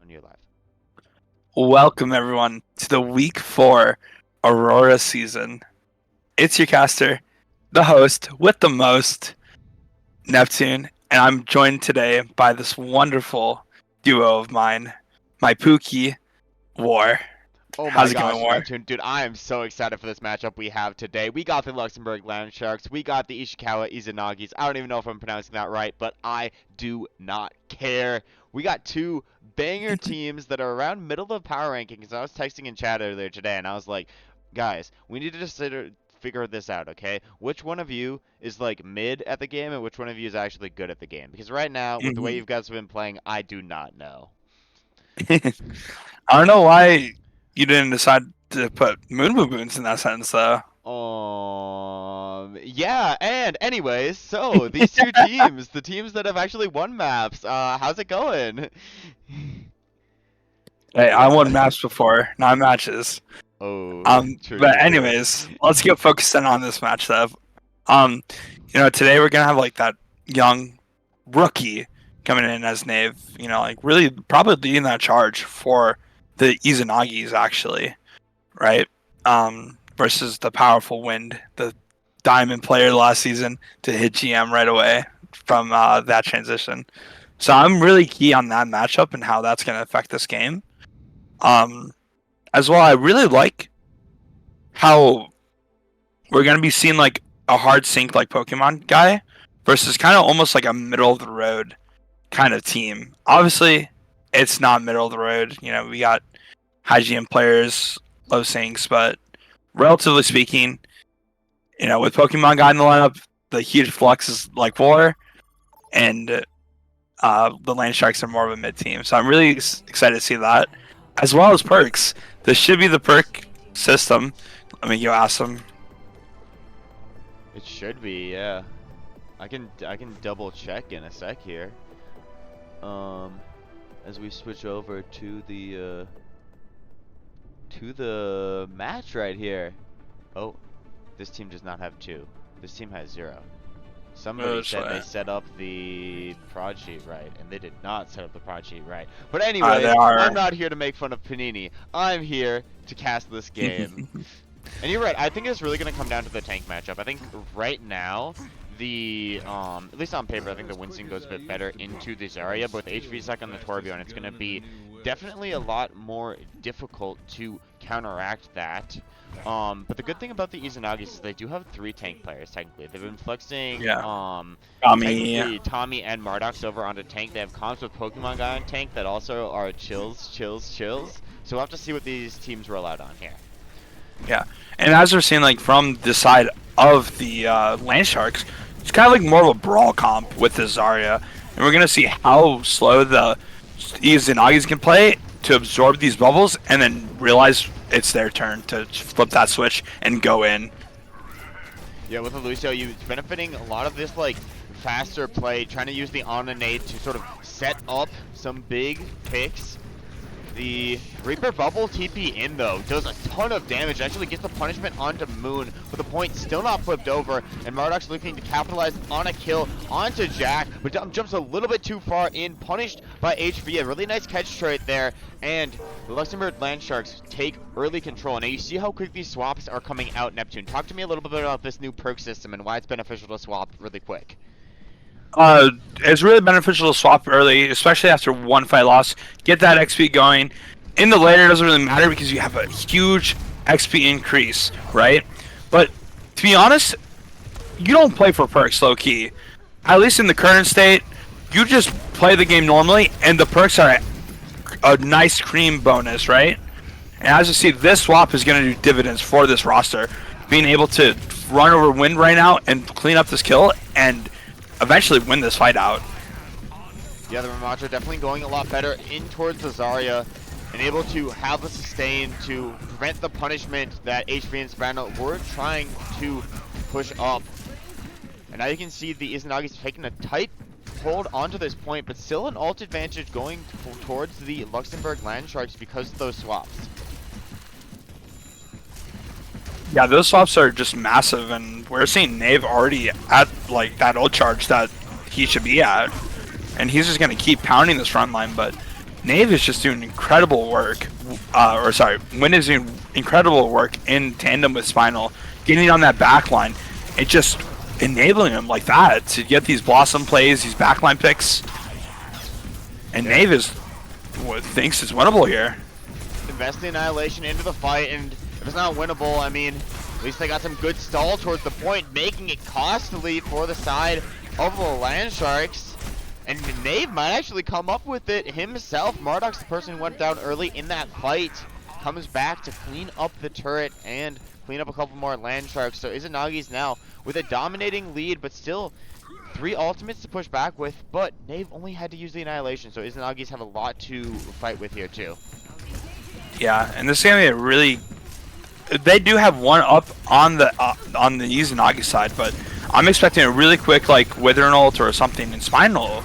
On your live. Welcome everyone to the week 4 Aurora season. It's your caster, the host with the most, Neptune, and I'm joined today by this wonderful duo of mine, my Pookie, War. Oh my How's it going, gosh, War? Neptune. Dude, I am so excited for this matchup we have today. We got the Luxembourg Land Sharks. We got the Ishikawa Izanagis. I don't even know if I'm pronouncing that right, but I do not care. We got two banger teams that are around middle of the power rankings. I was texting in chat earlier today, and I was like, guys, we need to just figure this out, okay? Which one of you is like mid at the game and which one of you is actually good at the game? Because right now, with the way you guys have been playing, I do not know. I don't know why you didn't decide to put Moon Boons in that sentence, though. Yeah, and anyways, so these two teams, the teams that have actually won maps, how's it going? Hey, I Yeah. won maps before, not matches. Oh, true, But true, true. anyways, let's get focused in on this match though. Today we're gonna have like that young rookie coming in as Knave, like really probably leading that charge for the Izanagis actually, right? Versus the powerful Wind, the diamond player last season to hit GM right away from that transition. So I'm really key on that matchup and how that's gonna affect this game. As well, I really like how we're gonna be seeing like a hard sync like Pokemon guy versus kind of almost like a middle of the road kind of team. Obviously, it's not middle of the road. We got high GM players, low syncs, but relatively speaking, with Pokemon guy in the lineup, the huge flux is like War, and the Land Sharks are more of a mid team. So I'm really excited to see that, as well as perks. This should be the perk system. Let me go ask them. It should be, yeah. I can double check in a sec here. As we switch over to the match right here. Oh, this team does not have 2. This team has 0. Somebody said they set up the prod sheet right, and they did not set up the prod sheet right. But anyways, I'm not here to make fun of Panini. I'm here to cast this game. And you're right, I think it's really going to come down to the tank matchup. I think right now, at least on paper, I think the Winston goes a bit better into this area, but with HV Sec on the Torbjorn, it's going to be definitely a lot more difficult to counteract that. But the good thing about the Izanagis is they do have 3 tank players, technically. They've been flexing, technically Tommy and Mardox over onto tank. They have comps with Pokemon Guy on tank that also are chills. So we'll have to see what these teams roll out on here. Yeah, and as we're seeing, like, from the side of the Land Sharks, it's kind of like more of a brawl comp with the Zarya. And we're going to see how slow the Izanagis can play to absorb these bubbles and then realize it's their turn to flip that switch and go in. Yeah, with Lucio, you're benefiting a lot of this, like, faster play, trying to use the on-nade to sort of set up some big picks. The Reaper Bubble TP in, though, does a ton of damage. Actually gets the punishment onto Moon, but the point still not flipped over. And Mardox looking to capitalize on a kill onto Jack, but jumps a little bit too far in, punished by HV. A really nice catch trait there. And the Luxembourg Land Sharks take early control. Now you see how quick these swaps are coming out, Neptune. Talk to me a little bit about this new perk system and why it's beneficial to swap really quick. It's really beneficial to swap early, especially after one fight loss. Get that XP going. In the later, it doesn't really matter because you have a huge XP increase, right? But to be honest, you don't play for perks low key. At least in the current state, you just play the game normally, and the perks are a nice cream bonus, right? And as you see, this swap is going to do dividends for this roster. Being able to run over Wind right now and clean up this kill and eventually win this fight out. Yeah, the Ramacho definitely going a lot better in towards the Zarya and able to have the sustain to prevent the punishment that HV and Spano were trying to push up. And now you can see the Izanagis taking a tight hold onto this point, but still an ult advantage going towards the Luxembourg Land Sharks because of those swaps. Yeah, those swaps are just massive, and we're seeing Knave already at like that ult charge that he should be at, and he's just gonna keep pounding this front line. But Knave is just doing incredible work. Wind is doing incredible work in tandem with Spinal, getting on that backline and just enabling him like that to get these Blossom plays, these backline picks. And Knave is thinks it's winnable here. Invest the Annihilation into the fight, and if it's not winnable, I mean, at least they got some good stall towards the point, making it costly for the side of the Land Sharks. And Knave might actually come up with it himself. Marduk's the person who went down early in that fight. Comes back to clean up the turret and clean up a couple more Land Sharks. So Izanagis now with a dominating lead, but still 3 ultimates to push back with. But Knave only had to use the Annihilation, so Izanagis have a lot to fight with here too. Yeah, and this is gonna be a really. They do have one up on the Izanagi side, but I'm expecting a really quick like Withering ult or something, and Spinal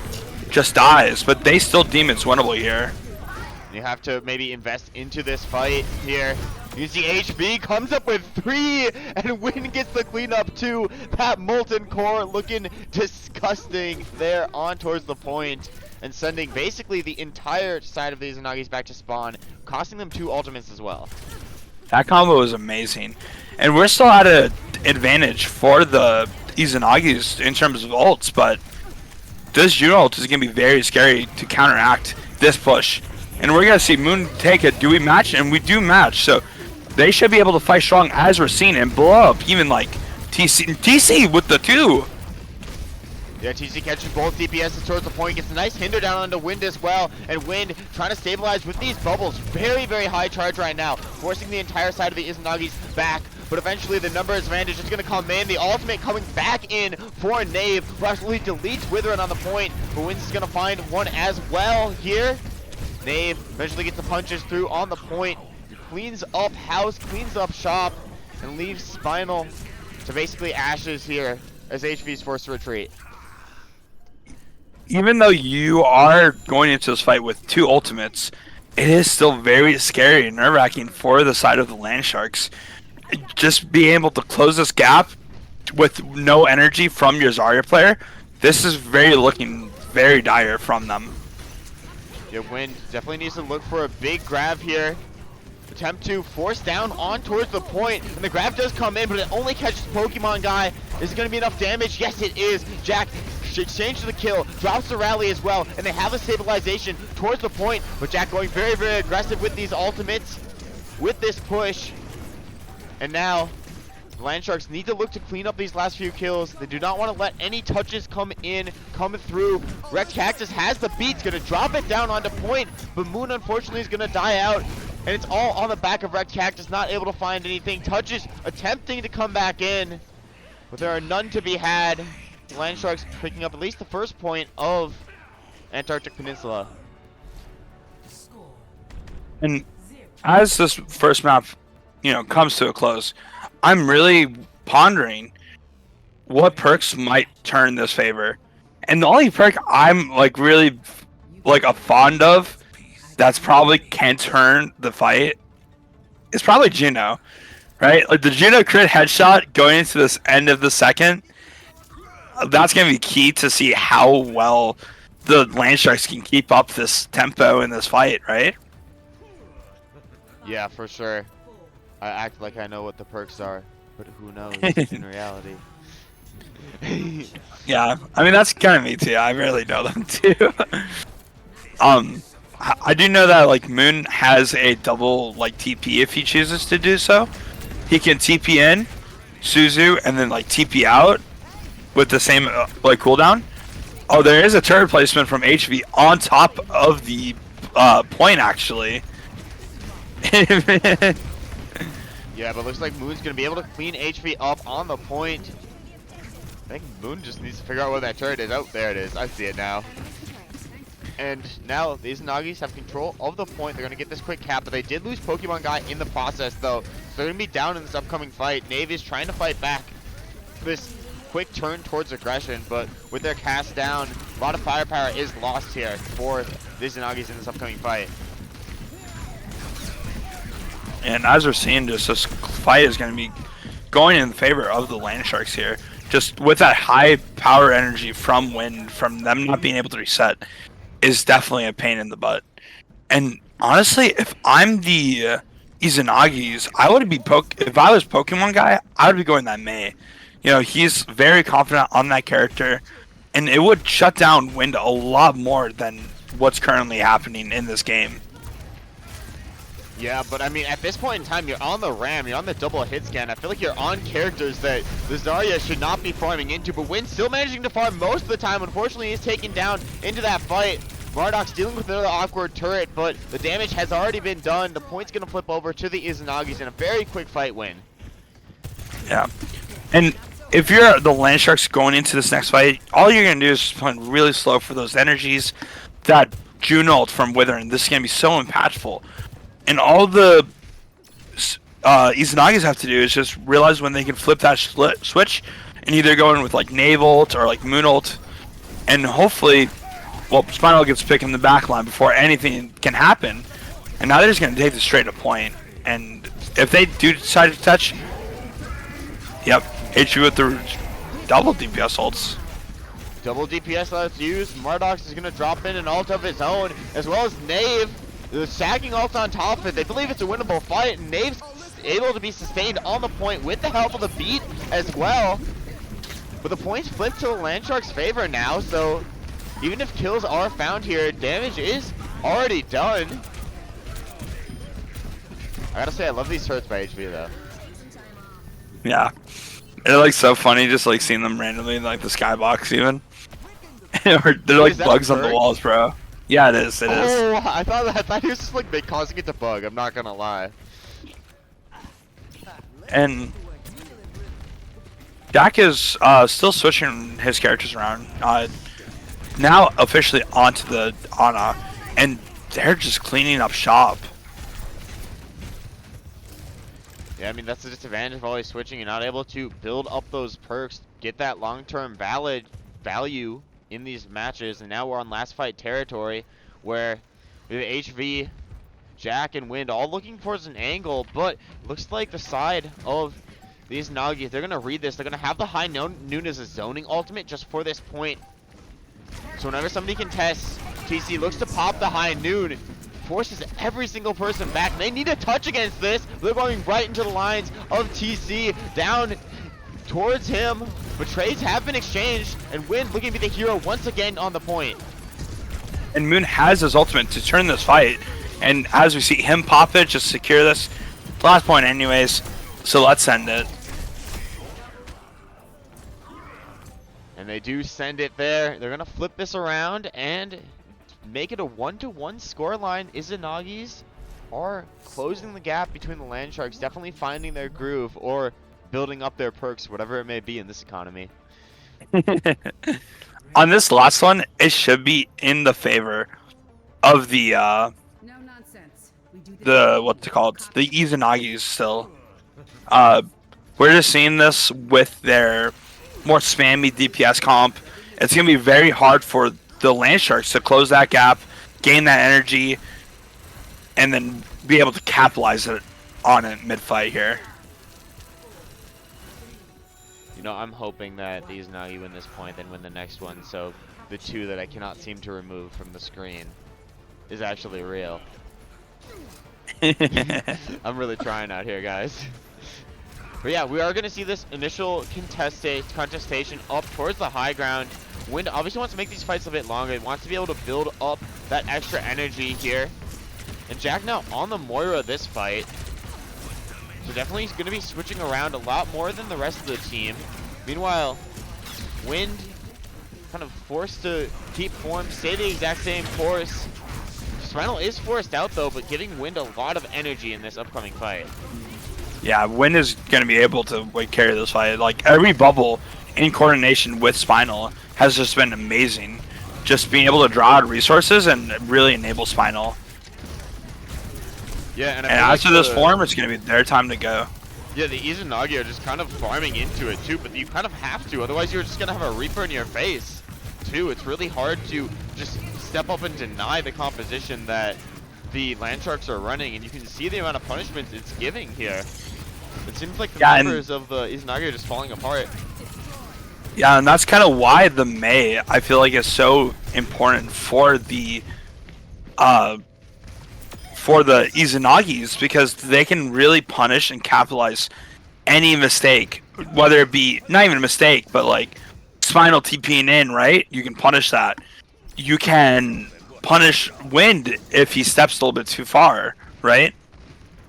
just dies, but they still deem it's winnable here. You have to maybe invest into this fight here. You see HB comes up with 3, and Wind gets the cleanup too. That Molten Core looking disgusting there on towards the point, and sending basically the entire side of the Izanagis back to spawn, costing them 2 ultimates as well. That combo was amazing, and we're still at an advantage for the Izanagis in terms of ults, but this Juno ult is going to be very scary to counteract this push. And we're going to see Moon take it. Do we match? And we do match, so they should be able to fight strong as we're seeing and blow up even like TC with the 2. Yeah, TC catches both DPSs towards the point, gets a nice hinder down onto Wind as well, and Wind trying to stabilize with these bubbles. Very, very high charge right now, forcing the entire side of the Izanagis back, but eventually the numbers advantage is going to come in. The ultimate coming back in for Knave, who actually deletes Withering on the point, but Wind is going to find one as well here. Knave eventually gets the punches through on the point, cleans up house, cleans up shop, and leaves Spinal to basically ashes here as HV is forced to retreat. Even though you are going into this fight with 2 ultimates, it is still very scary and nerve-wracking for the side of the Land Sharks. Just being able to close this gap with no energy from your Zarya player, this is looking very dire from them. Yeah, Wind definitely needs to look for a big grab here. Attempt to force down on towards the point, and the grab does come in, but it only catches Pokemon guy. Is it going to be enough damage? Yes, it is. Jack exchange the kill, drops the rally as well, and they have a stabilization towards the point, but Jack going very, very aggressive with these ultimates, with this push. And now, the Land Sharks need to look to clean up these last few kills. They do not want to let any touches come through. Rex Cactus has the beats, going to drop it down onto point, but Moon unfortunately is going to die out. And it's all on the back of Rex Cactus, not able to find anything. Touches attempting to come back in, but there are none to be had. The Land Sharks picking up at least the first point of Antarctic Peninsula. And as this first map, comes to a close, I'm really pondering what perks might turn this favor. And the only perk I'm really fond of that's probably can turn the fight is probably Juno, right? Like the Juno crit headshot going into this end of the second, that's going to be key to see how well the Land Sharks can keep up this tempo in this fight, right? Yeah, for sure. I act like I know what the perks are, but who knows in reality. Yeah, I mean, that's kind of me too. I really know them too. I do know that Moon has a double TP if he chooses to do so. He can TP in Suzu and then TP out with the same cooldown. Oh, there is a turret placement from HV on top of the point actually. Yeah, but looks like Moon's gonna be able to clean HV up on the point. I think Moon just needs to figure out where that turret is. Oh, there it is. I see it now. And now the Izanagis have control of the point. They're going to get this quick cap, but they did lose Pokemon guy in the process, though. So they're going to be down in this upcoming fight. Navy is trying to fight back this quick turn towards aggression, but with their cast down, a lot of firepower is lost here for the Izanagis in this upcoming fight. And as we're seeing, just this fight is going to be going in favor of the Land Sharks here. Just with that high power energy from Wind, from them not being able to reset, is definitely a pain in the butt. And honestly, if I'm the Izanagis, I would be if I was Pokemon guy, I would be going that May. You know, he's very confident on that character, and it would shut down Wind a lot more than what's currently happening in this game. Yeah, but I mean, at this point in time, you're on the Ram, you're on the double hit scan. I feel like you're on characters that the Zarya should not be farming into, but Wind still managing to farm most of the time. Unfortunately, he's taken down into that fight. Marduk's dealing with another awkward turret, but the damage has already been done. The point's going to flip over to the Izanagis in a very quick fight win. Yeah, and if you're the Land Sharks going into this next fight, all you're going to do is just play really slow for those energies. That June ult from Withering, this is going to be so impactful. And all the Izanagis have to do is just realize when they can flip that switch and either go in with like Nave ult or like Moon ult, and hopefully, well, Spinal gets picked in the back line before anything can happen. And now they're just going to take this straight to point. And if they do decide to touch, yep, hit you with the double DPS ults. Double DPS let's use. Marduk is going to drop in an ult of his own, as well as Nave. The stacking ult on top of it. They believe it's a winnable fight, and Nave's able to be sustained on the point with the help of the beat as well. But the points flip to the Land Sharks' favor now, so even if kills are found here, damage is already done. I gotta say, I love these turrets by HV though. Yeah. They're like so funny just like seeing them randomly in like the skybox even. Or they're like bugs on the walls, bro. Yeah, it is. It is. Oh, I thought he was just like causing it to bug. I'm not gonna lie. And Jack is still switching his characters around. Now officially onto the Ana, and they're just cleaning up shop. Yeah, I mean that's the disadvantage of always switching. You're not able to build up those perks, get that long-term value in these matches, and now we're on last fight territory where we have HV, Jack, and Wind all looking towards an angle, but looks like the side of these Nagi, they're gonna read this. They're gonna have the high noon as a zoning ultimate just for this point. So whenever somebody contests, TC looks to pop the high noon, forces every single person back. They need a touch against this. They're going right into the lines of TC, down towards him, but trades have been exchanged, and Wind looking to be the hero once again on the point. And Moon has his ultimate to turn this fight, and as we see him pop it, just secure this. Last point anyways, so let's send it. And they do send it there. They're gonna flip this around and make it a 1-1 scoreline. Izanagis are closing the gap between the Land Sharks, definitely finding their groove, or building up their perks, whatever it may be in this economy. On this last one, it should be in the favor of the what's it called? The Izanagis still. We're just seeing this with their more spammy DPS comp. It's gonna be very hard for the Land Sharks to close that gap, gain that energy, and then be able to capitalize on it mid-fight here. You know, I'm hoping that these Nagi win this point, then win the next one, so the two that I cannot seem to remove from the screen is actually real. I'm really trying out here, guys. But yeah, we are going to see this initial contestation up towards the high ground. Wind obviously wants to make these fights a bit longer. He wants to be able to build up that extra energy here. And Jack now on the Moira this fight. So definitely he's going to be switching around a lot more than the rest of the team. Meanwhile, Wind kind of forced to keep form, stay the exact same course. Spinal is forced out though, but giving Wind a lot of energy in this upcoming fight. Yeah, Wind is going to be able to carry this fight. Like every bubble in coordination with Spinal has just been amazing. Just being able to draw out resources and really enable Spinal. Yeah, and after this form, it's going to be their time to go. Yeah, the Izanagi are just kind of farming into it too, but you kind of have to, otherwise you're just going to have a Reaper in your face too. It's really hard to just step up and deny the composition that the Land Sharks are running, and you can see the amount of punishments it's giving here. It seems like the members of the Izanagi are just falling apart. Yeah, and that's kind of why the Mei, I feel like, is so important for the for the Izanagis because they can really punish and capitalize any mistake, whether it be not even a mistake, but like Spinal TPing in, right? You can punish that. You can punish Wind if he steps a little bit too far, right?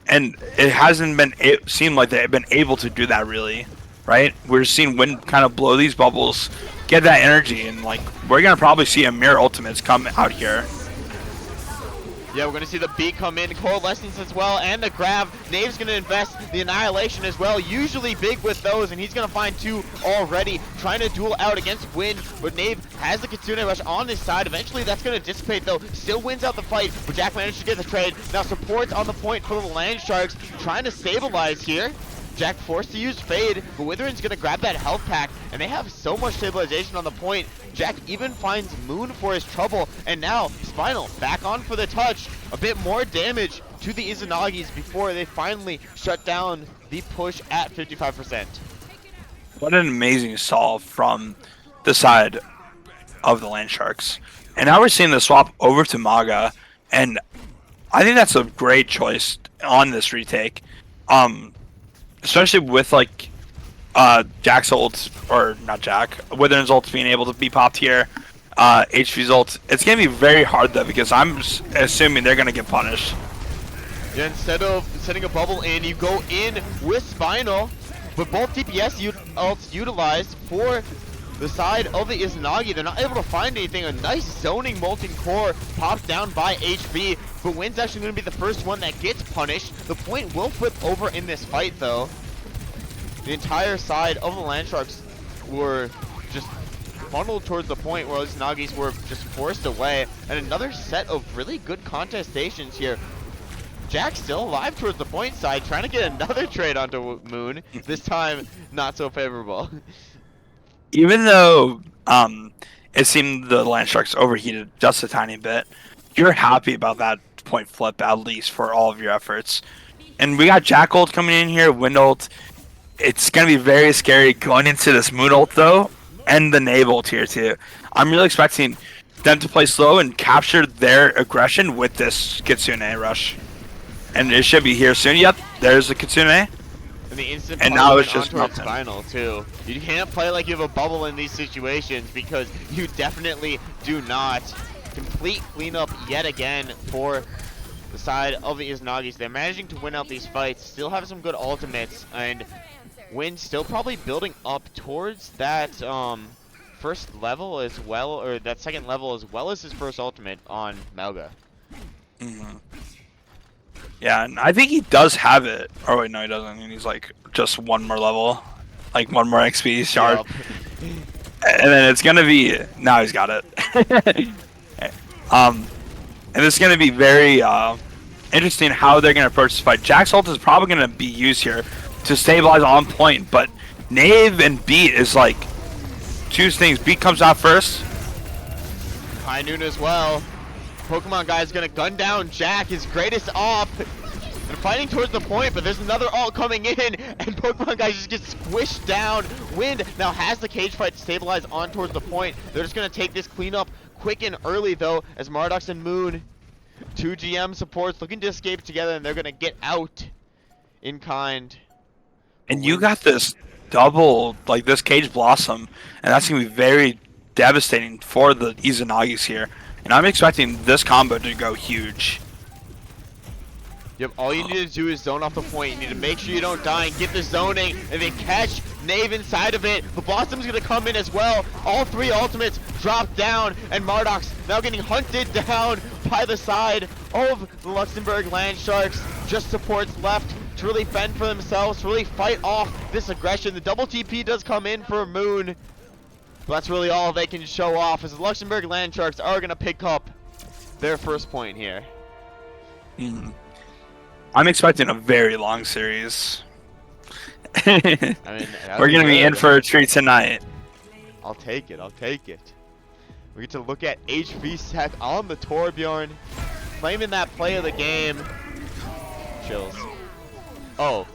And it hasn't been, it seemed like they've been able to do that really, right? We're seeing Wind kind of blow these bubbles, get that energy, and like we're gonna probably see a mirror ultimates come out here. Yeah, we're going to see the beat come in, Coalescence as well, and the grab. Knave's going to invest the Annihilation as well, usually big with those, and he's going to find 2 already, trying to duel out against Wind, but Knave has the Kitsune Rush on his side. Eventually, that's going to dissipate, though. Still wins out the fight, but Jack managed to get the trade. Now, support's on the point for the Land Sharks, trying to stabilize here. Jack forced to use Fade, but Witherin's going to grab that health pack, and they have so much stabilization on the point. Jack even finds Moon for his trouble, and now Spinal back on for the touch. A bit more damage to the Izanagis before they finally shut down the push at 55%. What an amazing solve from the side of the Land Sharks. And now we're seeing the swap over to Maga, and I think that's a great choice on this retake. Especially with like Jack's ult, or not Jack, Witherin's ult being able to be popped here, HV's ult. It's going to be very hard though because I'm assuming they're going to get punished. Yeah, instead of setting a bubble in, you go in with Spinal, but both DPS ults utilized for the side of the Izanagi. They're not able to find anything. A nice zoning molten core pops down by HV, but Wind's actually going to be the first one that gets punished. The point will flip over in this fight though. The entire side of the Land Sharks were just funneled towards the point where the Izanagis were just forced away, and another set of really good contestations here. Jack's still alive towards the point side, trying to get another trade onto Moon. This time, not so favorable. Even though it seemed the Land Sharks overheated just a tiny bit, you're happy about that point flip, at least for all of your efforts. And we got Jack ult coming in here, Wind ult. It's going to be very scary going into this Moon ult, though, and the Knave ult here, too. I'm really expecting them to play slow and capture their aggression with this Kitsune rush. And it should be here soon. Yep, there's the Kitsune. And the instant and now it's just nothing. Spinal too. You can't play like you have a bubble in these situations because you definitely do not. Complete cleanup yet again for the side of the Izanagis. They're managing to win out these fights, still have some good ultimates, and Wind still probably building up towards that first level as well, or that second level as well as his first ultimate on Melga. Mm-hmm. Yeah, and I think he does have it. Oh wait, no, he doesn't. He's like just one more level, like one more XP shard, and then it's gonna be. Now he's got it. And it's gonna be very interesting how they're gonna approach this fight. Jack's ult is probably gonna be used here to stabilize on point, but Knave and Beat is like two things. Beat comes out first. High Noon as well. Pokemon guy is gonna gun down Jack, his greatest op. And fighting towards the point, but there's another ult coming in, and Pokemon guy just gets squished down. Wind now has the cage fight to stabilize on towards the point. They're just gonna take this cleanup quick and early though, as Mardox and Moon, 2 GM supports looking to escape together, and they're gonna get out in kind. And you got this double, like this Cage Blossom, and that's gonna be very devastating for the Izanagis here. And I'm expecting this combo to go huge. Yep, all you need to do is zone off the point. You need to make sure you don't die and get the zoning, and then catch Knave inside of it. The Blossom's gonna come in as well. All 3 ultimates drop down, and Mardox now getting hunted down by the side of the Luxembourg Land Sharks. Just supports left to really fend for themselves, to really fight off this aggression. The double TP does come in for Moon. But that's really all they can show off, as the Luxembourg Land Sharks are going to pick up their first point here. I'm expecting a very long series. I mean, we're going to be in for a treat tonight. I'll take it. I'll take it. We get to look at HV Sec on the Torbjorn, claiming that play of the game. Chills. Oh,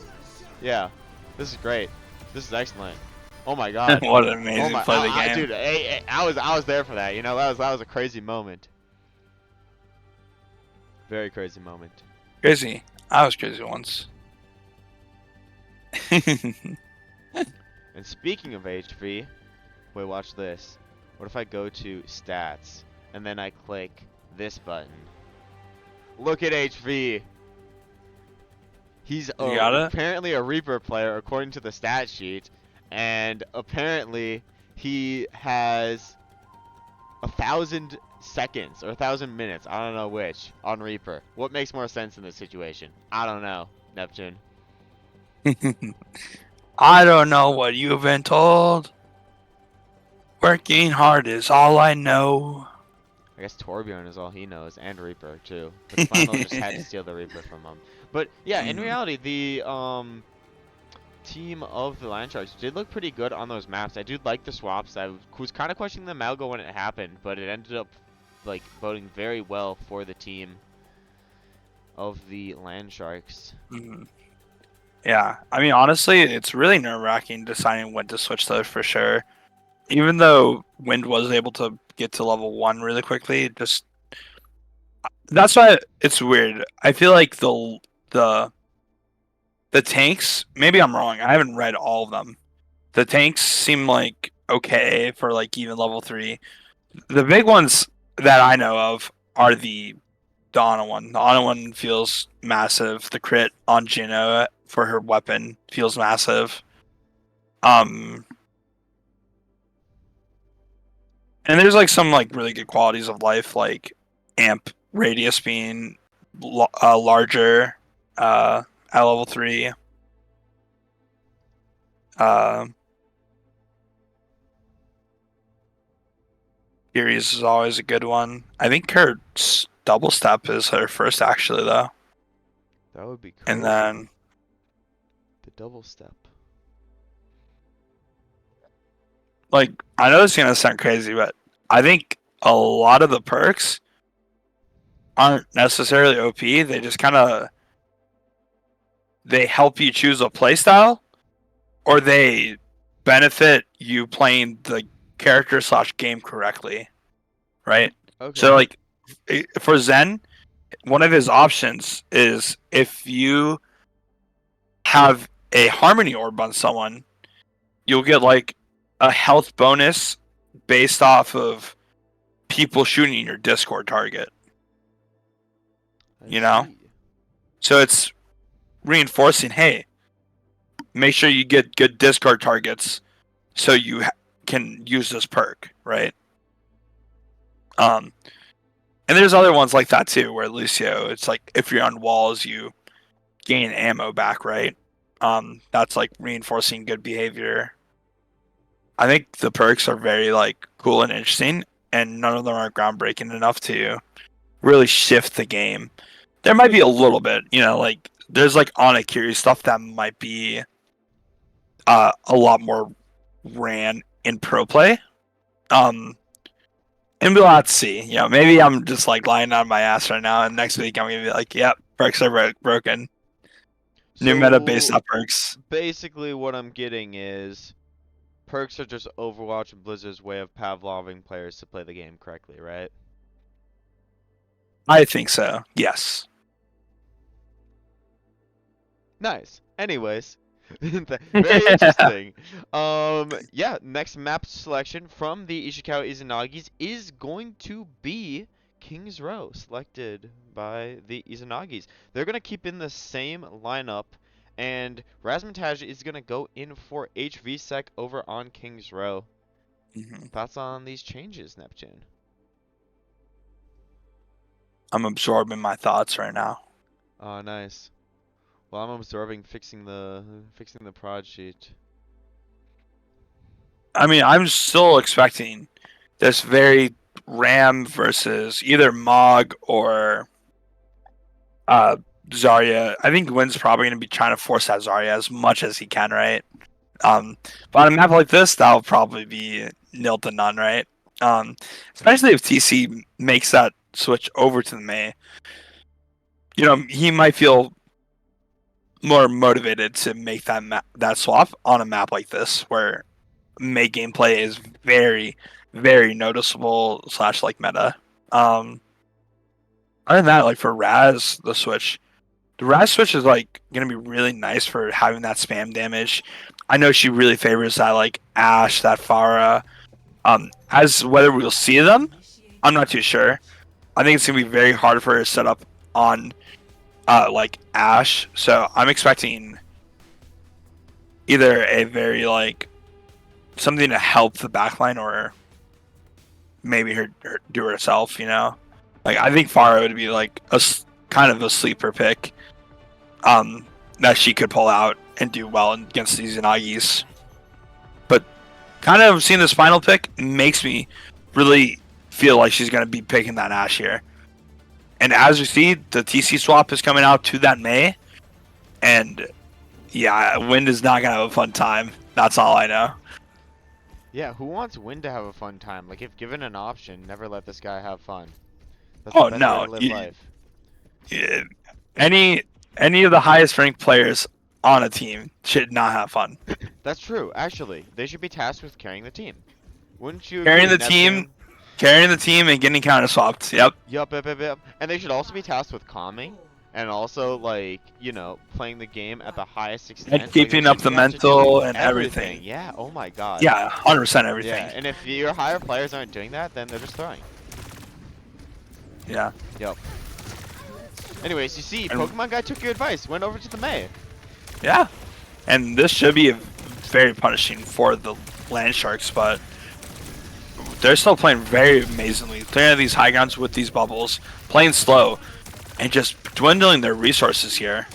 yeah. This is great. This is excellent. Oh my god. What an amazing play of the game. Dude, I was there for that. You know, that was a crazy moment. Very crazy moment. Crazy. I was crazy once. And speaking of HV, wait, watch this. What if I go to stats and then I click this button? Look at HV. He's You got it? apparently a Reaper player according to the stat sheet, and apparently he has 1,000 seconds or 1,000 minutes, I don't know which, on Reaper. What makes more sense in this situation? I don't know, Neptune. I don't know what you've been told. Working hard is all I know. I guess Torbjorn is all he knows, and Reaper too. But Final just had to steal the Reaper from him. But yeah, in reality, the team of the Land Sharks did look pretty good on those maps. I did like the swaps. I was kind of questioning the Malgo when it happened, but it ended up like boding very well for the team of the Land Sharks. Yeah, I mean, honestly, it's really nerve-wracking deciding when to switch those for sure. Even though Wind was able to get to level 1 really quickly, just that's why it's weird. I feel like the tanks, maybe I'm wrong. I haven't read all of them. The tanks seem like okay for like even level 3. The big ones that I know of are the Ana one. The Ana one feels massive. The crit on Juno for her weapon feels massive. And there's like some like really good qualities of life, like amp radius being larger at level 3. Series is always a good one. I think her double step is her first actually though. That would be cool. And then the double step. Like, I know it's gonna sound crazy, but I think a lot of the perks aren't necessarily OP. They just kind of they help you choose a playstyle, or they benefit you playing the character / game correctly, right? Okay. So like for Zen, one of his options is if you have a harmony orb on someone, you'll get like a health bonus based off of people shooting your Discord target. You know? So it's reinforcing, hey, make sure you get good Discord targets so you can use this perk, right? And there's other ones like that too, where Lucio, it's like if you're on walls, you gain ammo back, right? That's like reinforcing good behavior. I think the perks are very like cool and interesting, and none of them are groundbreaking enough to really shift the game. There might be a little bit, like there's like Onakiri stuff that might be a lot more ran in pro play. And we'll have to see. Maybe I'm just like lying on my ass right now, and next week I'm gonna be like, "Yep, perks are broken." New meta based on perks. Basically, what I'm getting is perks are just Overwatch and Blizzard's way of Pavloving players to play the game correctly, right? I think so. Yes. Nice. Anyways, very interesting. Yeah, next map selection from the Ishikawa Izanagis is going to be King's Row, selected by the Izanagis. They're going to keep in the same lineup, and Razmontaj is going to go in for HVSec over on King's Row. Thoughts on these changes, Neptune? I'm absorbing my thoughts right now. Oh, nice. Well, I'm absorbing fixing the prod sheet. I mean, I'm still expecting this very Ram versus either Mog or Zarya. I think Wynn's probably going to be trying to force that Zarya as much as he can, right? But on a map like this, that'll probably be nil to none, right? Especially if TC makes that switch over to the Mei. He might feel more motivated to make that swap on a map like this, where Mei gameplay is very, very noticeable / like meta. Other than that, like for Raz, the Raz switch is like gonna be really nice for having that spam damage. I know she really favors that like Ashe, that Pharah. As whether we'll see them, I'm not too sure. I think it's gonna be very hard for her to set up on like Ashe. So I'm expecting either a very like something to help the backline or maybe her do herself, you know? Like I think Pharah would be like kind of a sleeper pick that she could pull out and do well against these Izanagis. But kind of seeing this final pick makes me really feel like she's going to be picking that Ashe here. And as you see, the TC swap is coming out to that Mei. And yeah, Wind is not going to have a fun time. That's all I know. Yeah, who wants Wind to have a fun time? Like, if given an option, never let this guy have fun. That's Oh the best no! way to live life. Yeah, any of the highest ranked players on a team should not have fun. That's true. Actually, they should be tasked with carrying the team. Wouldn't you? Carrying agree, the team, carrying the team, and getting counter swapped. Yep. Yup. And they should also be tasked with calming, and also like playing the game at the highest extent. And keeping up the mental and everything. Yeah. Oh my god. Yeah, 100% everything. Yeah. And if your higher players aren't doing that, then they're just throwing. Yeah. Yep. Anyways, you see, Pokemon Guy took your advice, went over to the Mei. Yeah. And this should be very punishing for the Land Sharks, but they're still playing very amazingly. Clearing these high grounds with these bubbles, playing slow, and just dwindling their resources here.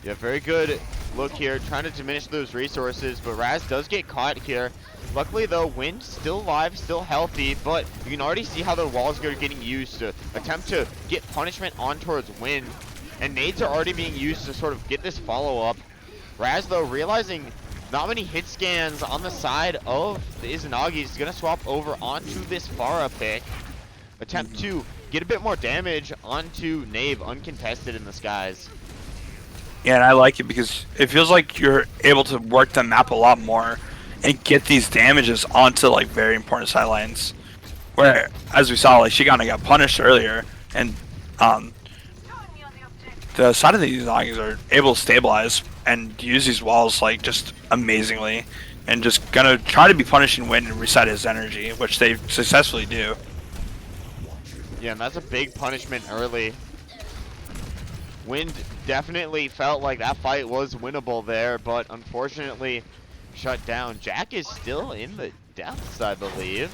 Yeah, very good look here, trying to diminish those resources, but Raz does get caught here. Luckily though, Wind still alive, still healthy, but you can already see how the walls are getting used to attempt to get punishment on towards Wind. And nades are already being used to sort of get this follow-up. Raz though, realizing not many hit scans on the side of the Izanagi, is gonna swap over onto this Pharah pick. Attempt to get a bit more damage onto Knave uncontested in the skies. Yeah, and I like it because it feels like you're able to work the map a lot more and get these damages onto like very important side lanes. Where, as we saw, like she kind of got punished earlier, and the side of these Izanagis are able to stabilize and use these walls like just amazingly, and just gonna try to be punishing Wind and reset his energy, which they successfully do. Yeah, and that's a big punishment early. Wind definitely felt like that fight was winnable there, but unfortunately shut down. Jack is still in the depths, I believe,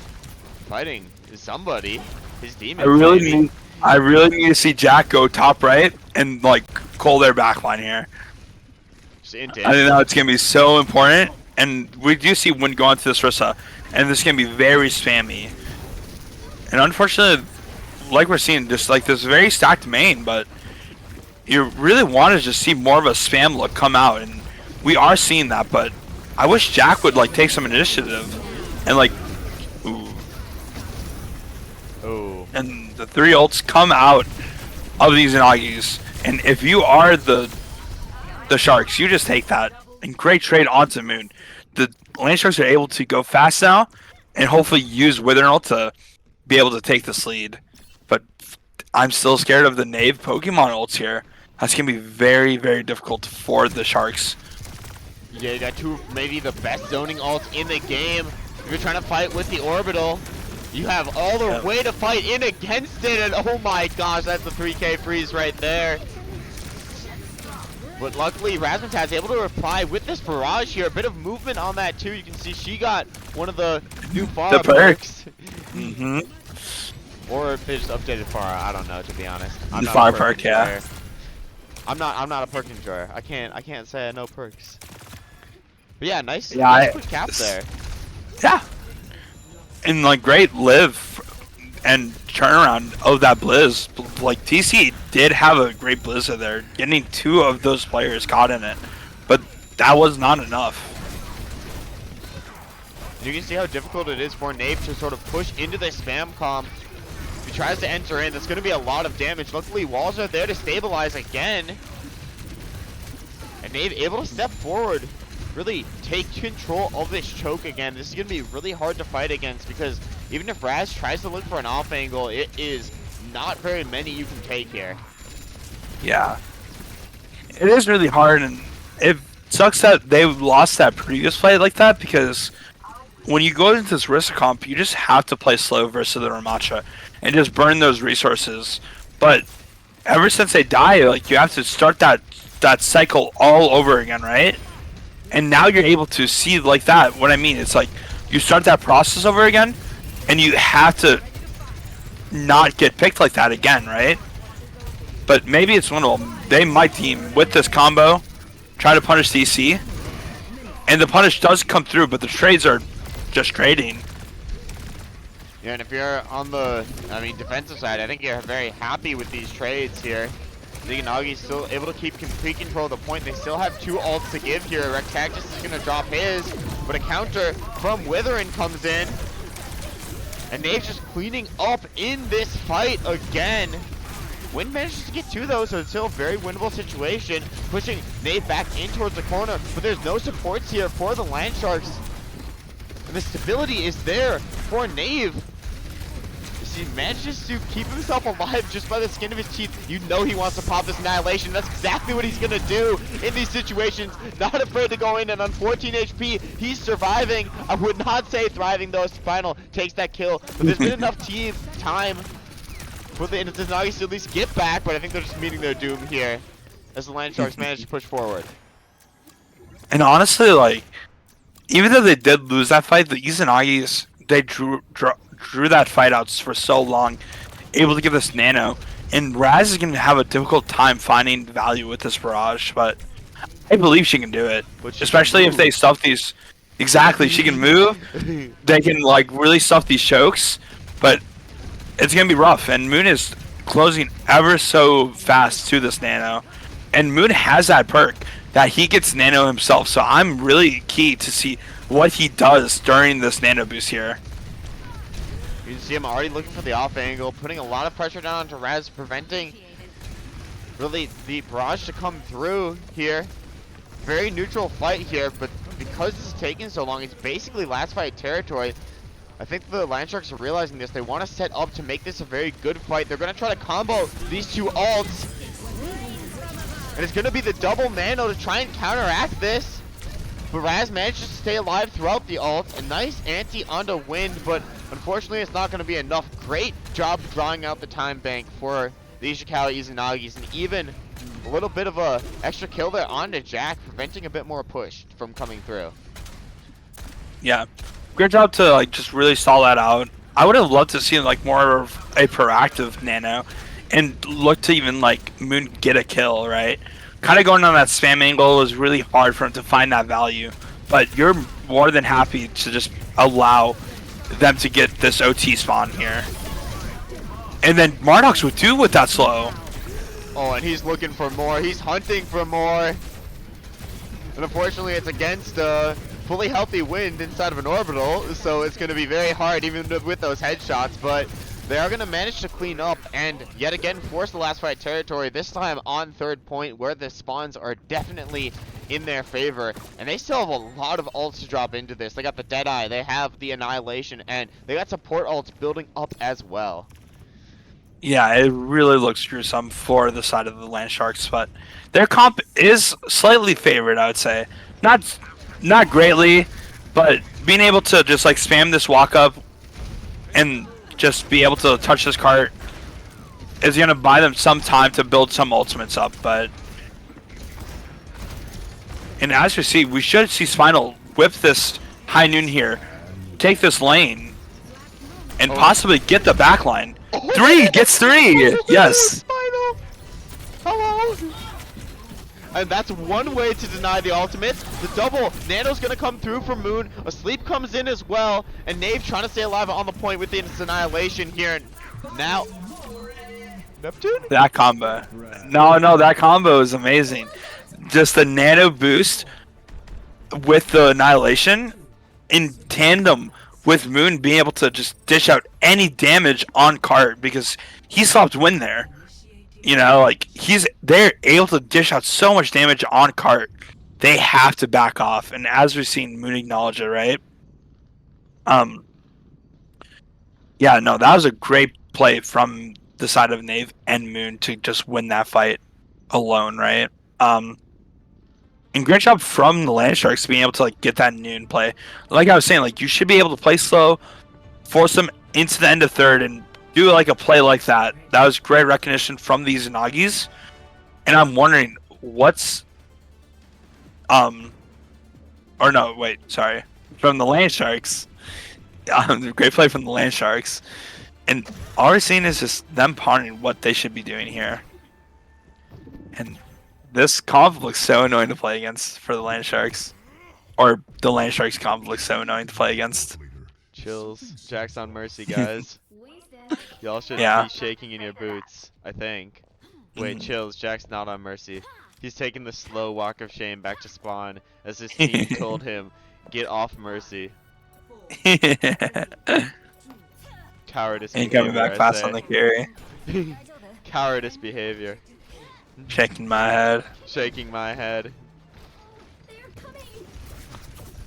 fighting somebody. His demon. I really need to see Jack go top right and like call their backline here. I think that's gonna be so important, and we do see Wind go into this Rissa, and this is gonna be very spammy. And unfortunately, like we're seeing, just like this very stacked main, but you really want to just see more of a spam look come out, and we are seeing that. But I wish Jack would like take some initiative and like, ooh. And the 3 ults come out of these Izanagis, and if you are the Sharks, you just take that and great trade onto Moon. The Land Sharks are able to go fast now, and hopefully use Wither ult to be able to take this lead. But I'm still scared of the Knave Pokemon ults here. That's gonna be very, very difficult for the Sharks. Yeah, you got two, maybe the best zoning ults in the game. If you're trying to fight with the Orbital, you have all the way to fight in against it, and oh my gosh, that's a 3k freeze right there. But luckily, Razmataz able to reply with this barrage here. A bit of movement on that too. You can see she got one of the new Pharah perks. Or if they just updated Pharah, I don't know, to be honest. I'm the not Pharah perk, yeah. I'm not a perk enjoyer. I can't say I know perks. But yeah, nice quick cap there. Yeah. And like great live and turnaround of that Blizz. Like TC did have a great Blizzard there, getting 2 of those players caught in it, but that was not enough. You can see how difficult it is for Knave to sort of push into the spam comp. If he tries to enter in, that's going to be a lot of damage. Luckily, walls are there to stabilize again. And Knave able to step forward, really take control of this choke again. This is going to be really hard to fight against because even if Raz tries to look for an off angle, it is not very many you can take here. Yeah. It is really hard, and it sucks that they lost that previous fight like that, because when you go into this risk comp, you just have to play slow versus the Ramacha and just burn those resources. But ever since they die, like, you have to start that cycle all over again, right? And now you're able to see like that. What I mean, it's like you start that process over again, and you have to not get picked like that again, right? But maybe it's one of them. They might team with this combo, try to punish DC, and the punish does come through, but the trades are just trading. Yeah, and if you're on the, defensive side, I think you're very happy with these trades here. Izanagi's still able to keep complete control of the point. They still have 2 ults to give here. Rectactus is going to drop his, but a counter from Witherin comes in. And Nave's just cleaning up in this fight again. Wind manages to get 2 though, so it's still a very winnable situation. Pushing Nave back in towards the corner, but there's no supports here for the Landsharks. And the stability is there for Nave. He manages to keep himself alive just by the skin of his teeth. You know he wants to pop this Annihilation. That's exactly what he's gonna do in these situations. Not afraid to go in, and on 14 HP, he's surviving. I would not say thriving though. Final takes that kill, but there's been enough time for the Izanagis to at least get back, but I think they're just meeting their doom here as the Landsharks manage to push forward. And honestly, like, even though they did lose that fight, the Izanagis, they drew that fight out for so long, able to give this nano, and Raz is going to have a difficult time finding value with this barrage, but I believe she can do it, especially if they stuff these. Exactly, she can move, they can like really stuff these chokes, but it's going to be rough, and Moon is closing ever so fast to this nano, and Moon has that perk that he gets nano himself, so I'm really key to see what he does during this nano boost here. You can see him already looking for the off angle, putting a lot of pressure down onto Raz, preventing really the barrage to come through here. Very neutral fight here, but because it's taking so long, it's basically last fight territory. I think the Landsharks are realizing this. They want to set up to make this a very good fight. They're going to try to combo these 2 ults. And it's going to be the double nano to try and counteract this. But Raz manages to stay alive throughout the ult. A nice anti onto Wind, but unfortunately it's not going to be enough. Great job drawing out the time bank for the Ishikawa Izanagis, and even a little bit of a extra kill there onto Jack, preventing a bit more push from coming through. Yeah, great job to like just really stall that out. I would have loved to see like more of a proactive nano and look to even like Moon get a kill, right? Kind of going on that spam angle was really hard for him to find that value, but you're more than happy to just allow them to get this OT spawn here. And then Mardox would do with that slow. Oh, and he's looking for more. He's hunting for more. And unfortunately, it's against a fully healthy Wind inside of an orbital, so it's going to be very hard even with those headshots, but they are going to manage to clean up and yet again force the last fight territory, this time on 3rd point, where the spawns are definitely in their favor. And they still have a lot of ults to drop into this. They got the Deadeye, they have the Annihilation, and they got support ults building up as well. Yeah, it really looks gruesome for the side of the Landsharks, but their comp is slightly favored, I would say. Not greatly, but being able to just like spam this walk up and just be able to touch this cart is going to buy them some time to build some ultimates up, but and as you see, we should see Spinal whip this high noon here, take this lane, and possibly get the backline. 3 gets 3. Yes. Spinal. Hello. And that's one way to deny the ultimates. The double nano's gonna come through from Moon. A sleep comes in as well, and Nave trying to stay alive on the point with its annihilation here. And now Neptune? That combo. No, that combo is amazing. Just the nano boost with the annihilation in tandem with Moon being able to just dish out any damage on cart, because he stopped Wind there. You know, like they're able to dish out so much damage on cart. They have to back off, and as we've seen Moon acknowledge it, right? Yeah, no, that was a great play from the side of Nave and Moon to just win that fight alone, right? And great job from the Land Sharks being able to like get that noon play. Like I was saying, like you should be able to play slow, force them into the end of third, and do like a play like that. That was great recognition from these Izanagis. And I'm wondering what's or no, wait, sorry, from the Land Sharks. Great play from the Land Sharks. And all we're seeing is just them pondering what they should be doing here. And this comp looks so annoying to play against for the Land Sharks. Or the Land Sharks comp looks so annoying to play against. Chills. Jack's on Mercy, guys. Y'all should be shaking in your boots, I think. Wait, chills. Jack's not on Mercy. He's taking the slow walk of shame back to spawn as his team told him, get off Mercy. Cowardice and behavior, coming back fast on the carry. Cowardice behavior. Shaking my head. Shaking my head.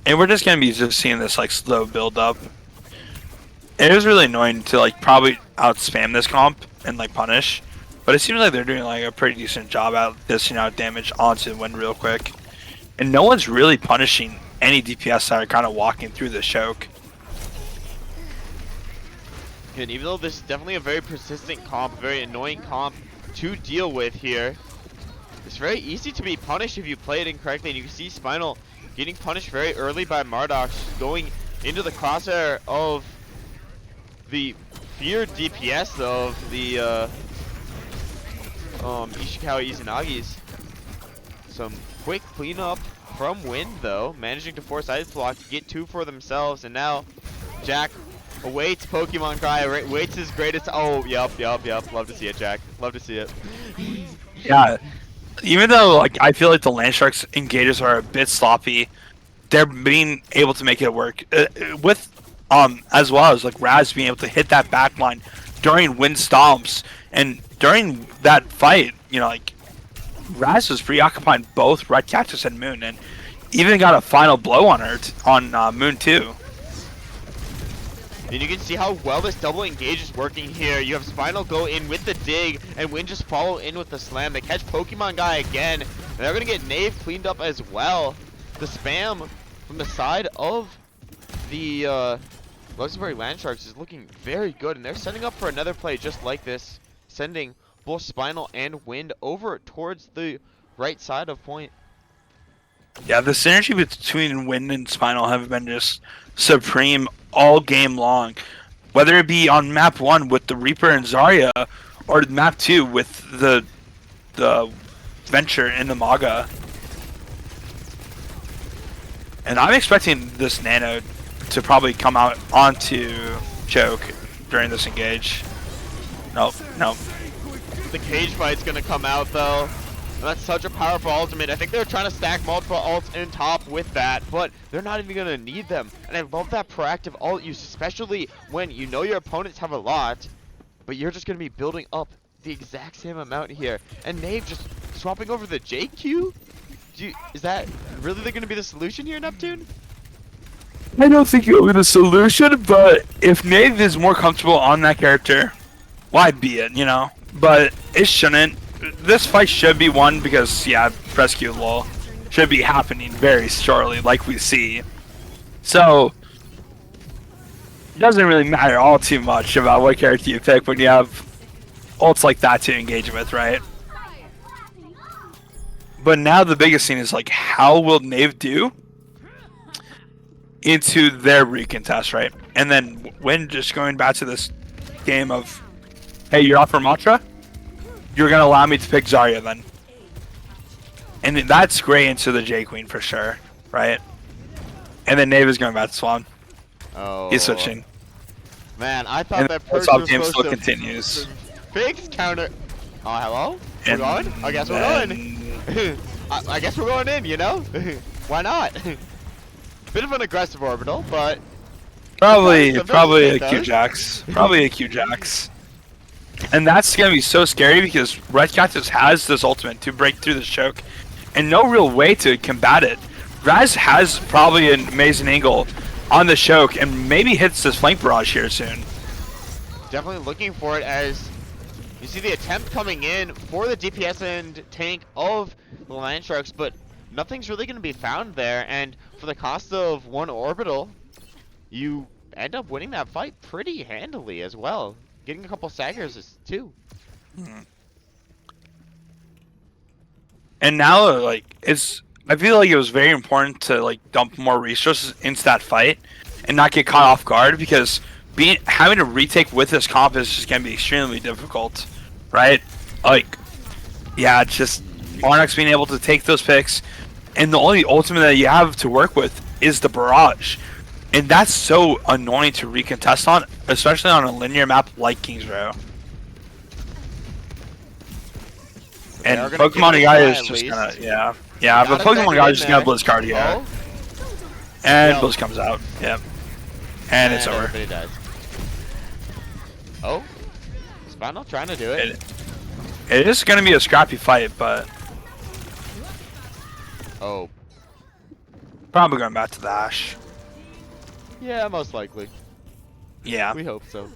And we're just gonna be just seeing this like slow build up. It is really annoying to like probably out spam this comp and like punish, but it seems like they're doing like a pretty decent job at dishing out damage onto the win real quick. And no one's really punishing any DPS that are kind of walking through the choke. And even though this is definitely a very persistent comp, a very annoying comp to deal with here, it's very easy to be punished if you play it incorrectly. And you can see Spinal getting punished very early by Mardox, going into the crosshair of the feared DPS of the Ishikawa Izanagis. Some quick cleanup from Wind though, managing to force Ice Block to get 2 for themselves, and now Jack awaits Pokemon Cry, waits his greatest. Oh, yep. Love to see it, Jack. Love to see it. Yeah, even though like I feel like the Land Sharks engages are a bit sloppy, they're being able to make it work with as well as like Raz being able to hit that back line during wind stomps, and during that fight, you know, like Raz was preoccupying both Red Cactus and Moon, and even got a final blow on her on Moon too. And you can see how well this double engage is working here. You have Spinal go in with the dig, and Wind just follow in with the slam. They catch Pokemon Guy again, and they're going to get Nave cleaned up as well. The spam from the side of the Luxembourg Land Sharks is looking very good, and they're setting up for another play just like this, sending both Spinal and Wind over towards the right side of point. Yeah, the synergy between Wind and Spinal have been just supreme all game long. Whether it be on map 1 with the Reaper and Zarya, or map 2 with the Venture and the Maga. And I'm expecting this Nano to probably come out onto Choke during this engage. Nope. The cage fight's gonna come out though. And that's such a powerful ultimate. I think they're trying to stack multiple ults in top with that, but they're not even gonna need them. And I love that proactive ult use, especially when you know your opponents have a lot, but you're just gonna be building up the exact same amount here. And Nave just swapping over the JQ? Is that really gonna be the solution here, Neptune? I don't think it'll be the solution, but if Nave is more comfortable on that character, why be it, you know? But it shouldn't. This fight should be won because, yeah, press Q lol should be happening very shortly, like we see. So, it doesn't really matter all too much about what character you pick when you have ults like that to engage with, right? But now the biggest thing is, like, how will Nave do into their recontest, right? And then when just going back to this game of, hey, you're off for Matra? You're going to allow me to pick Zarya then. And that's great into the J Queen for sure, right? And then Nave is going back to Swan. Oh. He's switching. Man, I thought that perk was game supposed still to continues. fix counter. Oh, hello? We're going? I guess we're going. I guess we're going in, you know? Why not? Bit of an aggressive orbital, but probably a Q-Jax. Probably a Q-Jax. And that's going to be so scary because Red Cactus has this ultimate to break through the choke and no real way to combat it. Raz has probably an amazing angle on the choke and maybe hits this flank barrage here soon. definitely looking for it as you see the attempt coming in for the DPS and tank of the Land Sharks, but nothing's really going to be found there, and for the cost of 1 orbital, you end up winning that fight pretty handily as well. Getting a couple staggers too. And now, like, I feel like it was very important to like dump more resources into that fight and not get caught off guard, because having to retake with this comp is just gonna be extremely difficult, right? Like, yeah, it's just Monarchs being able to take those picks, and the only ultimate that you have to work with is the barrage, and that's so annoying to recontest on, especially on a linear map like Kings Row. And Pokemon guy is just gonna, yeah, but Pokemon guy is just gonna Blizz Cardio, and Blizz comes out, and it's over. Everybody dies. Oh, Spinal trying to do it. It is gonna be a scrappy fight, but probably going back to the Ash. Yeah, most likely. Yeah, we hope so.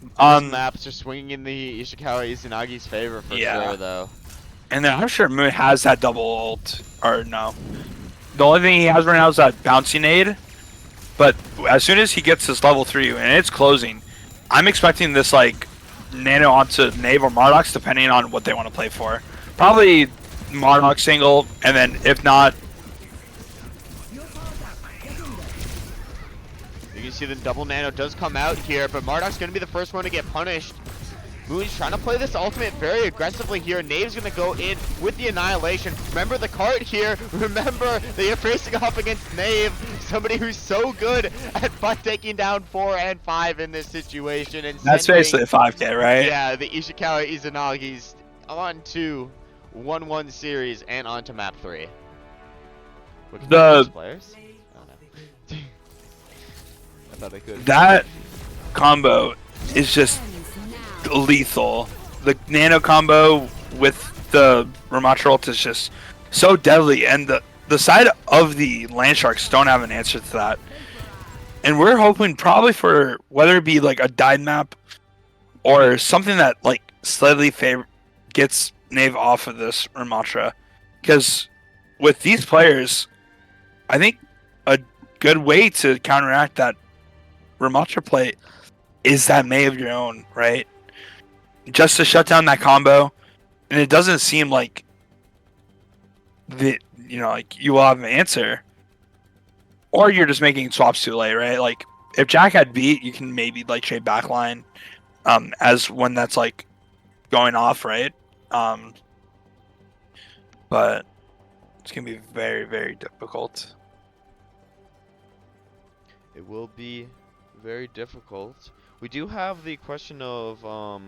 These maps are swinging in the Ishikawa Izanagi's favor for sure, though. And then I'm sure Moon has that double ult, or no. The only thing he has right now is that bouncy nade. But as soon as he gets this level 3 and it's closing, I'm expecting this like nano onto Knave or Mardox, depending on what they want to play for. Probably Mardox single, and then if not, you see the double nano does come out here, but Marduk's going to be the first one to get punished. Moon's trying to play this ultimate very aggressively here. Knave's going to go in with the Annihilation. Remember the cart here. Remember they are facing off against Knave, somebody who's so good at butt taking down 4 and 5 in this situation. And that's basically a 5K, right? Yeah, the Ishikawa Izanagi's on to 1-1 series and on to map 3. The players? I thought I could. That combo is just lethal. The nano combo with the Ramatra ult is just so deadly, and the side of the Land Sharks don't have an answer to that. And we're hoping probably for whether it be like a dive map or something that like slightly gets Knave off of this Ramatra, because with these players, I think a good way to counteract that Ramatra play is that May of your own, right? Just to shut down that combo, and it doesn't seem like like you will have an answer, or you're just making swaps too late, right? Like if Jack had beat, you can maybe like trade backline, as when that's like going off, right? But it's gonna be very, very difficult. It will be very difficult. We do have the question of the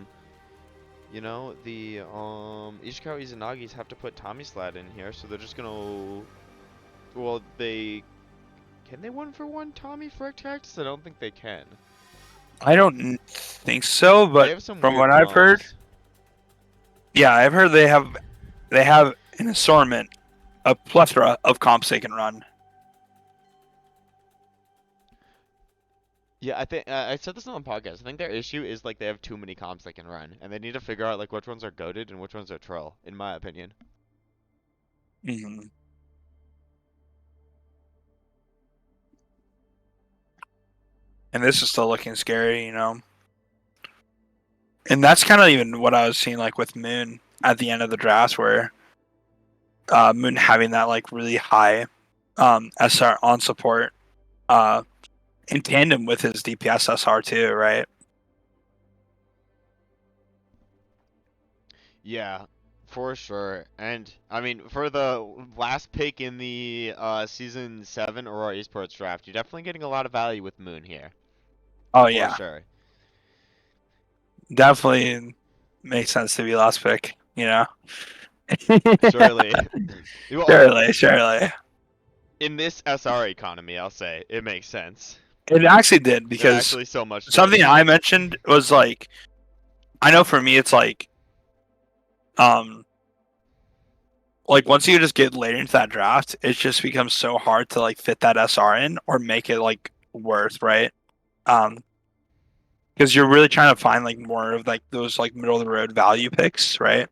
Ishikawa Izanagis have to put Tommy Slat in here, so they're just gonna can they 1-for-1 Tommy for Tactics? I don't think they can. I don't think so, but from what I've heard, yeah, I've heard they have an assortment, a plethora of comps they can run. Yeah, I think I said this on the podcast. I think their issue is like they have too many comps they can run, and they need to figure out like which ones are goated and which ones are troll, in my opinion. Mm-hmm. And this is still looking scary, And that's kind of even what I was seeing like with Moon at the end of the draft, where Moon having that like really high SR on support in tandem with his DPS SR too, right? Yeah, for sure. And I mean, for the last pick in the season 7 Aurora Esports draft, you're definitely getting a lot of value with Moon here. Oh yeah, for sure. Definitely makes sense to be last pick, Surely. Surely. In this SR economy, I'll say it makes sense. It actually did, because actually so much something I mentioned was like, I know for me it's like once you just get later into that draft, it just becomes so hard to like fit that SR in or make it like worth, right? because you're really trying to find like more of like those like middle of the road value picks, right?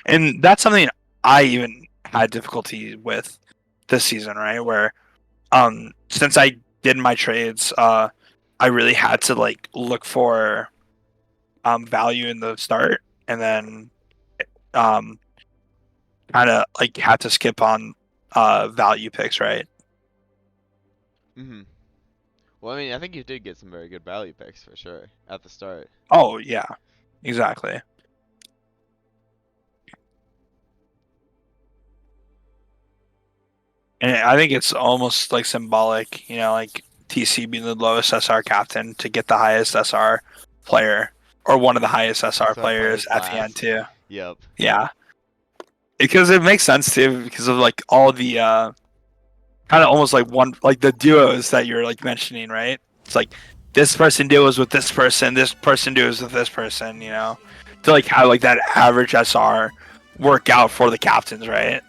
And that's something I even had difficulty with this season, right? Where since I did my trades, I really had to like look for value in the start, and then um kind of like had to skip on value picks, right? Mm-hmm. Well, I mean, I think you did get some very good value picks for sure at the start. Oh yeah, exactly. And I think it's almost like symbolic, you know, like TC being the lowest SR captain to get the highest SR player, or one of the highest SR SR players players at the end last. too. Yep. Yeah, because it makes sense too, because of like all the kind of almost like one like the duos that you're like mentioning, right? It's like this person duos with this person duos with this person, you know, to like have like that average SR work out for the captains, right?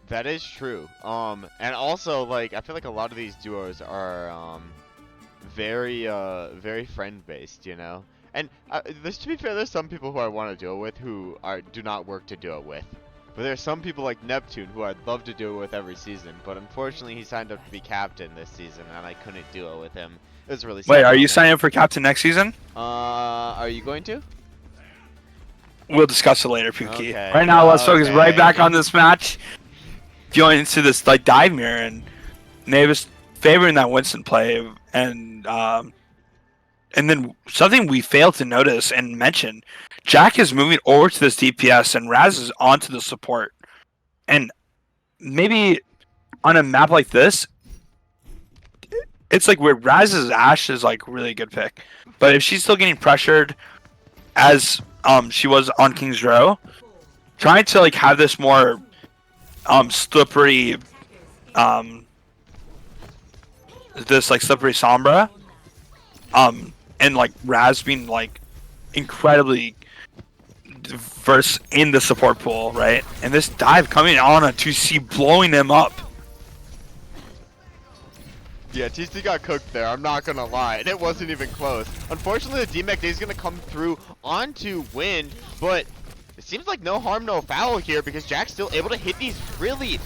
That is true. And also like I feel like a lot of these duos are very friend based, you know. And there's, to be fair, there's some people who I want to duo with who do not work to duo with. But there's some people like Neptune who I'd love to duo with every season, but unfortunately he signed up to be captain this season and I couldn't duo with him. It was really sad. Wait, are you signing up for captain next season? Are you going to? We'll discuss it later, Pookie. Okay. Right now, let's focus right back Okay. on this match. Going into this like dive mirror, and Navis favoring that Winston play, and then something we failed to notice and mention: Jack is moving over to this DPS, and Raz is onto the support. And maybe on a map like this, it's like where Raz's Ashe is like really a good pick. But if she's still getting pressured, as she was on King's Row, trying to like have this more slippery this like slippery Sombra, and like Raz being like incredibly diverse in the support pool, right? And this dive coming on a 2C blowing them up. Yeah, TC got cooked there, I'm not gonna lie, and it wasn't even close. Unfortunately, the DMAC is gonna come through onto Wind, but it seems like no harm, no foul here because Jack's still able to hit these really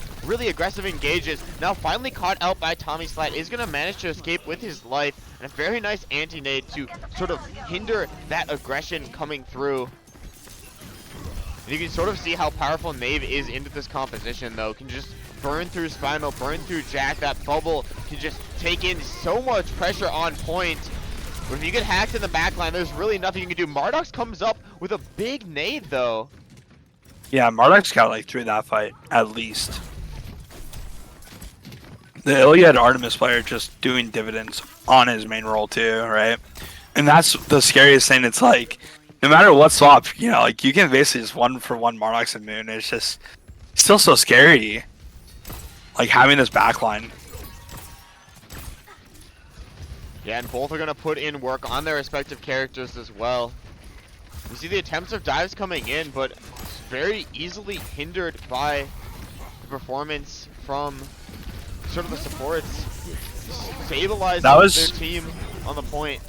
aggressive engages. Now finally caught out by Tommyslat, is gonna manage to escape with his life, and a very nice anti-nade to sort of hinder that aggression coming through. And you can sort of see how powerful Nave is into this composition though. Can just burn through Spinal, burn through Jack. That bubble can just take in so much pressure on point. But if you get hacked in the backline, there's really nothing you can do. Mardox comes up with a big nade though. Yeah, Mardox got like through that fight, at least. The Iliad Artemis player just doing dividends on his main role too, right? And that's the scariest thing. It's like, no matter what swap, you know, like you can basically just 1-for-1 Mardox and Moon. It's just still so scary. Like having this backline. Yeah, and both are gonna put in work on their respective characters as well. You see the attempts of dives coming in, but very easily hindered by the performance from sort of the supports. Stabilizing their team on the point.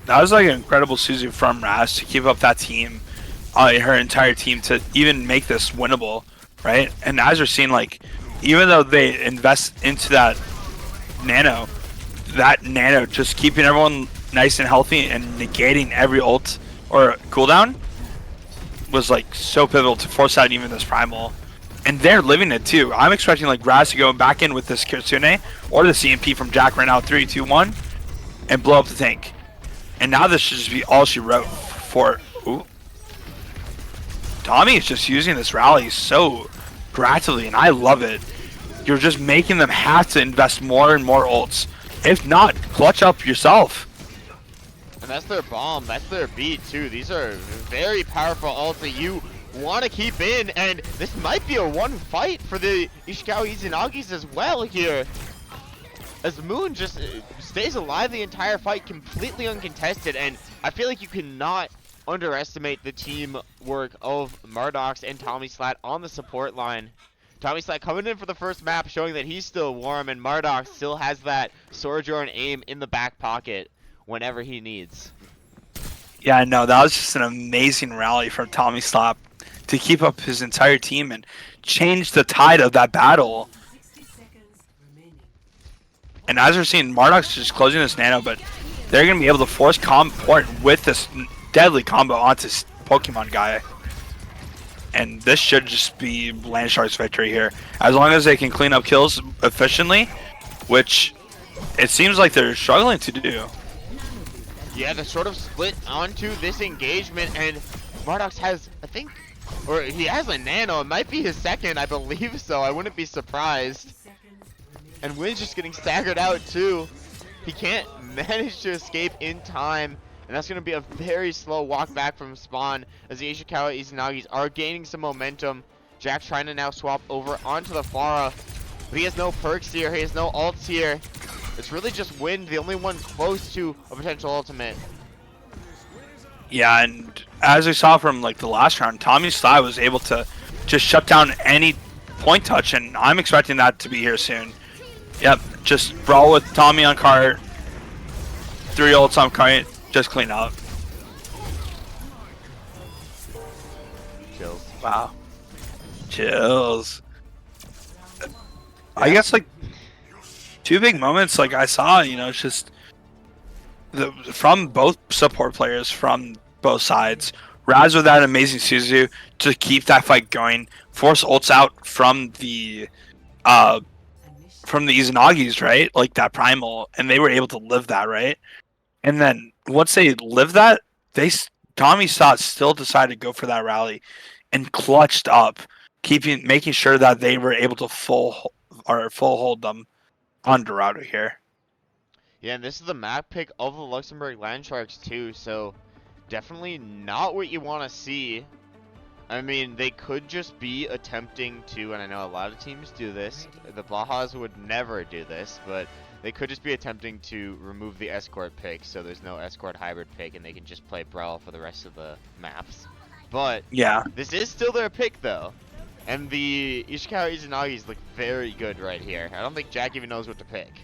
That was like an incredible Suzu from Raz to keep up that team, her entire team, to even make this winnable, right? And as we're seeing, like, even though they invest into that nano just keeping everyone nice and healthy and negating every ult or cooldown was like so pivotal to force out even this primal. And they're living it too. I'm expecting like Raz to go back in with this Kitsune or the CMP from Jack right now, 3, 2, 1, and blow up the tank. And now this should just be all she wrote for. Ooh. Tommy is just using this rally so proactively, and I love it. You're just making them have to invest more and more ults. If not, clutch up yourself. And that's their bomb, that's their beat too. These are very powerful ults that you want to keep in, and this might be a one fight for the Ishikawa Izanagis as well here. As Moon just stays alive the entire fight, completely uncontested, and I feel like you cannot underestimate the teamwork of Mardox and Tommyslat on the support line. Tommy Slack coming in for the first map, showing that he's still warm, and Mardox still has that Sojourn aim in the back pocket whenever he needs. Yeah, I know. That was just an amazing rally from Tommy Slap to keep up his entire team and change the tide of that battle. And as we're seeing, Mardox just closing this nano, but they're going to be able to force port with this deadly combo onto Pokemon guy. And this should just be Landshark's victory here. As long as they can clean up kills efficiently, which it seems like they're struggling to do. Yeah, they're sort of split onto this engagement, and Mardox has, I think, or he has a nano. It might be his second, I believe so. I wouldn't be surprised. And Wynn's just getting staggered out too. He can't manage to escape in time. And that's going to be a very slow walk back from spawn as the Ishikawa Izanagis are gaining some momentum. Jack trying to now swap over onto the Pharah. But he has no perks here. He has no ults here. It's really just Wynn, the only one close to a potential ultimate. Yeah, and as we saw from like the last round, Tommy Sly was able to just shut down any point touch, and I'm expecting that to be here soon. Yep, just brawl with Tommy on cart. 3 ults on cart. Just clean up. Chills. Wow. Chills. I guess like 2 big moments like I saw, you know, it's just from both support players from both sides. Raz with that amazing Suzu to keep that fight going. Force ults out from the Izanagis, right? Like that primal, and they were able to live that, right? And then once they lived that, Tommy Stott still decided to go for that rally and clutched up, making sure that they were able to full hold them on Dorado here. Yeah, and this is the map pick of the Luxembourg Landsharks too, so definitely not what you want to see. I mean, they could just be attempting to, and I know a lot of teams do this, the Bajas would never do this, but they could just be attempting to remove the escort pick, so there's no escort hybrid pick, and they can just play Brawl for the rest of the maps. But yeah, this is still their pick, though. And the Ishikawa Izanagis look very good right here. I don't think Jack even knows what to pick.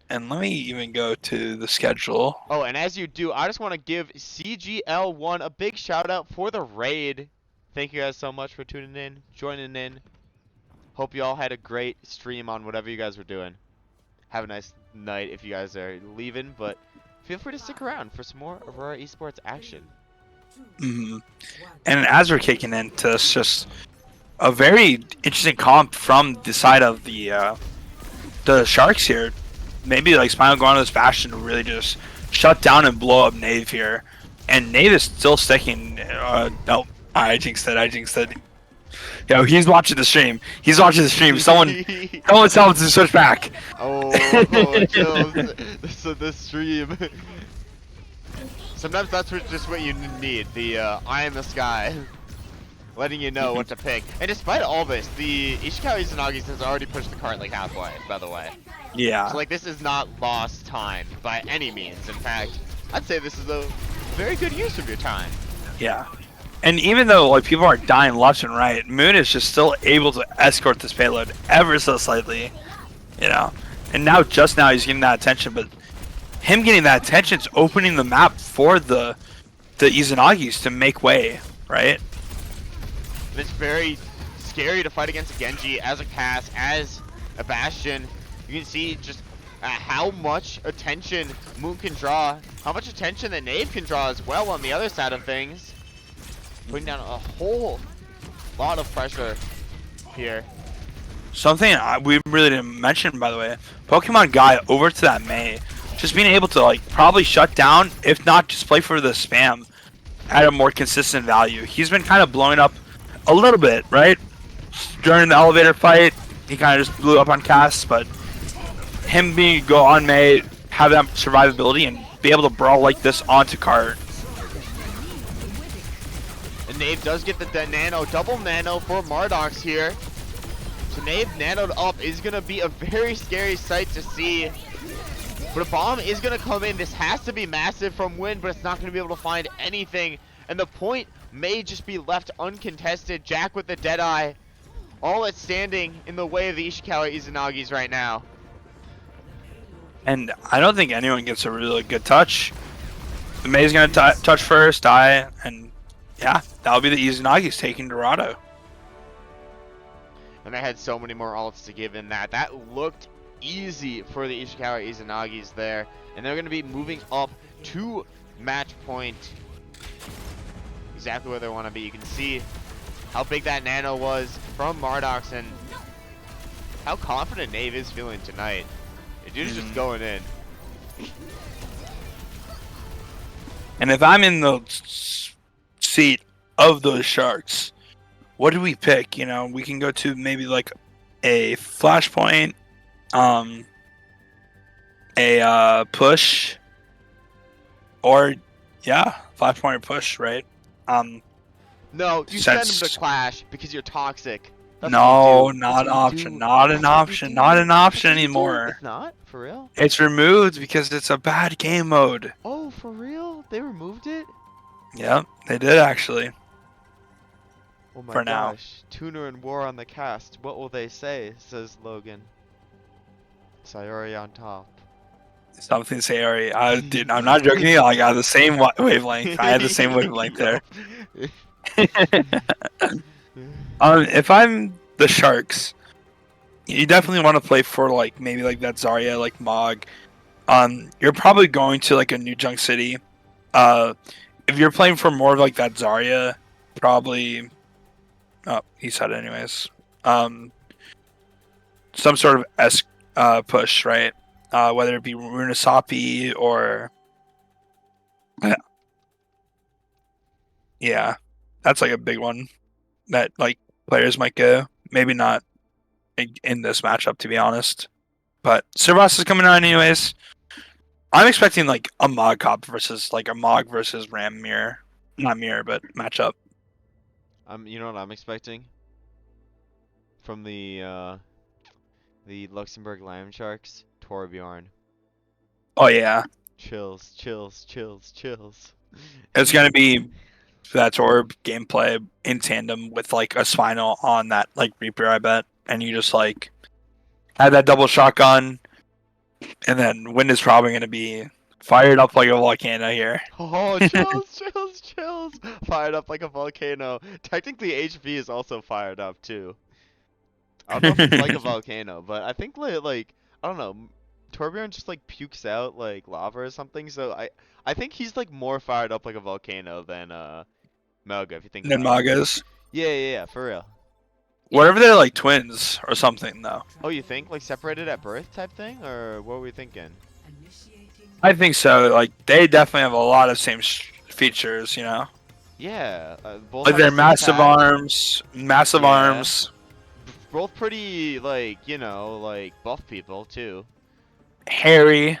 And let me even go to the schedule. Oh, and as you do, I just want to give CGL1 a big shout out for the raid. Thank you guys so much for tuning in, joining in. Hope you all had a great stream on whatever you guys were doing. Have a nice night if you guys are leaving, but feel free to stick around for some more Aurora Esports action. Mm-hmm. And as we're kicking into this, just a very interesting comp from the side of the Sharks here. Maybe like Spinal going on this Bastion to really just shut down and blow up Nave here. And Nave is still sticking. No, I jinxed it. Yo, he's watching the stream. Someone tell him to switch back. Oh, chills. So this stream. Sometimes that's just what you need. The eye in the sky. Letting you know what to pick. And despite all this, the Ishikawa Izanagis has already pushed the cart like halfway, by the way. Yeah. So like this is not lost time by any means. In fact, I'd say this is a very good use of your time. Yeah. And even though like people are dying left and right, Moon is just still able to escort this payload ever so slightly, you know. And now, just now, he's getting that attention, but him getting that attention is opening the map for the Izanagis to make way, right? And it's very scary to fight against a Genji as a Cass, as a Bastion. You can see just how much attention Moon can draw, how much attention that Nave can draw as well on the other side of things. Putting down a whole lot of pressure here. Something we really didn't mention, by the way, Pokemon Guy over to that Mei, just being able to like probably shut down, if not just play for the spam at a more consistent value. He's been kind of blowing up a little bit, right? During the elevator fight, he kind of just blew up on Cass, but him being go on Mei, have that survivability, and be able to brawl like this onto cart. And Nave does get the nano, double nano for Mardox here. So Nave nanoed up is going to be a very scary sight to see. But a bomb is going to come in. This has to be massive from Wynn, but it's not going to be able to find anything. And the point may just be left uncontested. Jack with the Deadeye. All that's standing in the way of the Ishikawa Izanagis right now. And I don't think anyone gets a really good touch. The May's going to touch first, die, and yeah, that'll be the Izanagis taking Dorado. And they had so many more ults to give in that. That looked easy for the Ishikawa Izanagis there. And they're going to be moving up to match point. Exactly where they want to be. You can see how big that nano was from Mardox and how confident Nave is feeling tonight. The dude's just going in. And if I'm in the seat of those Sharks, what do we pick? You know, we can go to maybe like a flashpoint, a push, or yeah, flashpoint or push, right? No, you send him to Clash because you're toxic. That's no, not an option. Not an option. Not an option anymore. It's not? For real? It's removed because it's a bad game mode. Oh, for real? They removed it? Yep, they did actually. Oh my for gosh. now. Tuner and War on the cast. What will they say? Says Logan. Sayori on top. Something Sayori. Dude, I'm not joking. I got the same wavelength. I had the same wavelength there. If I'm the Sharks, you definitely want to play for like maybe like that Zarya, like Mog. You're probably going to like a New Junk City. If you're playing for more of like that Zarya, probably. Oh, he said it anyways. Some sort of push, right? Whether it be Runasapi or yeah, that's like a big one that like players might go. Maybe not in this matchup, to be honest. But Servas is coming on anyways. I'm expecting like a Mog Cop versus like a Mog versus Ram Mirror, not Mirror, but matchup. You know what I'm expecting from the Luxembourg Lamb Sharks? Torbjorn. Oh yeah. Chills, chills, chills, chills. It's gonna be that Torb gameplay in tandem with like a Spinal on that like Reaper, I bet, and you just like have that double shotgun, and then Wind is probably gonna be fired up like a volcano here. Oh, chills, chills, chills! Fired up like a volcano. Technically, HV is also fired up too. I don't know if it's like a volcano, but I think like I don't know. Torbjorn just like pukes out like lava or something, so I think he's like more fired up like a volcano than Melga, if you think Than about it. Magas. Yeah, for real. Whatever, they're like twins or something though. Oh, you think like separated at birth type thing, or what were we thinking? I think so. Like they definitely have a lot of same features, you know. Yeah, both Like have they're the same massive tag. arms, massive Yeah. arms. Both pretty like like buff people too. Hairy.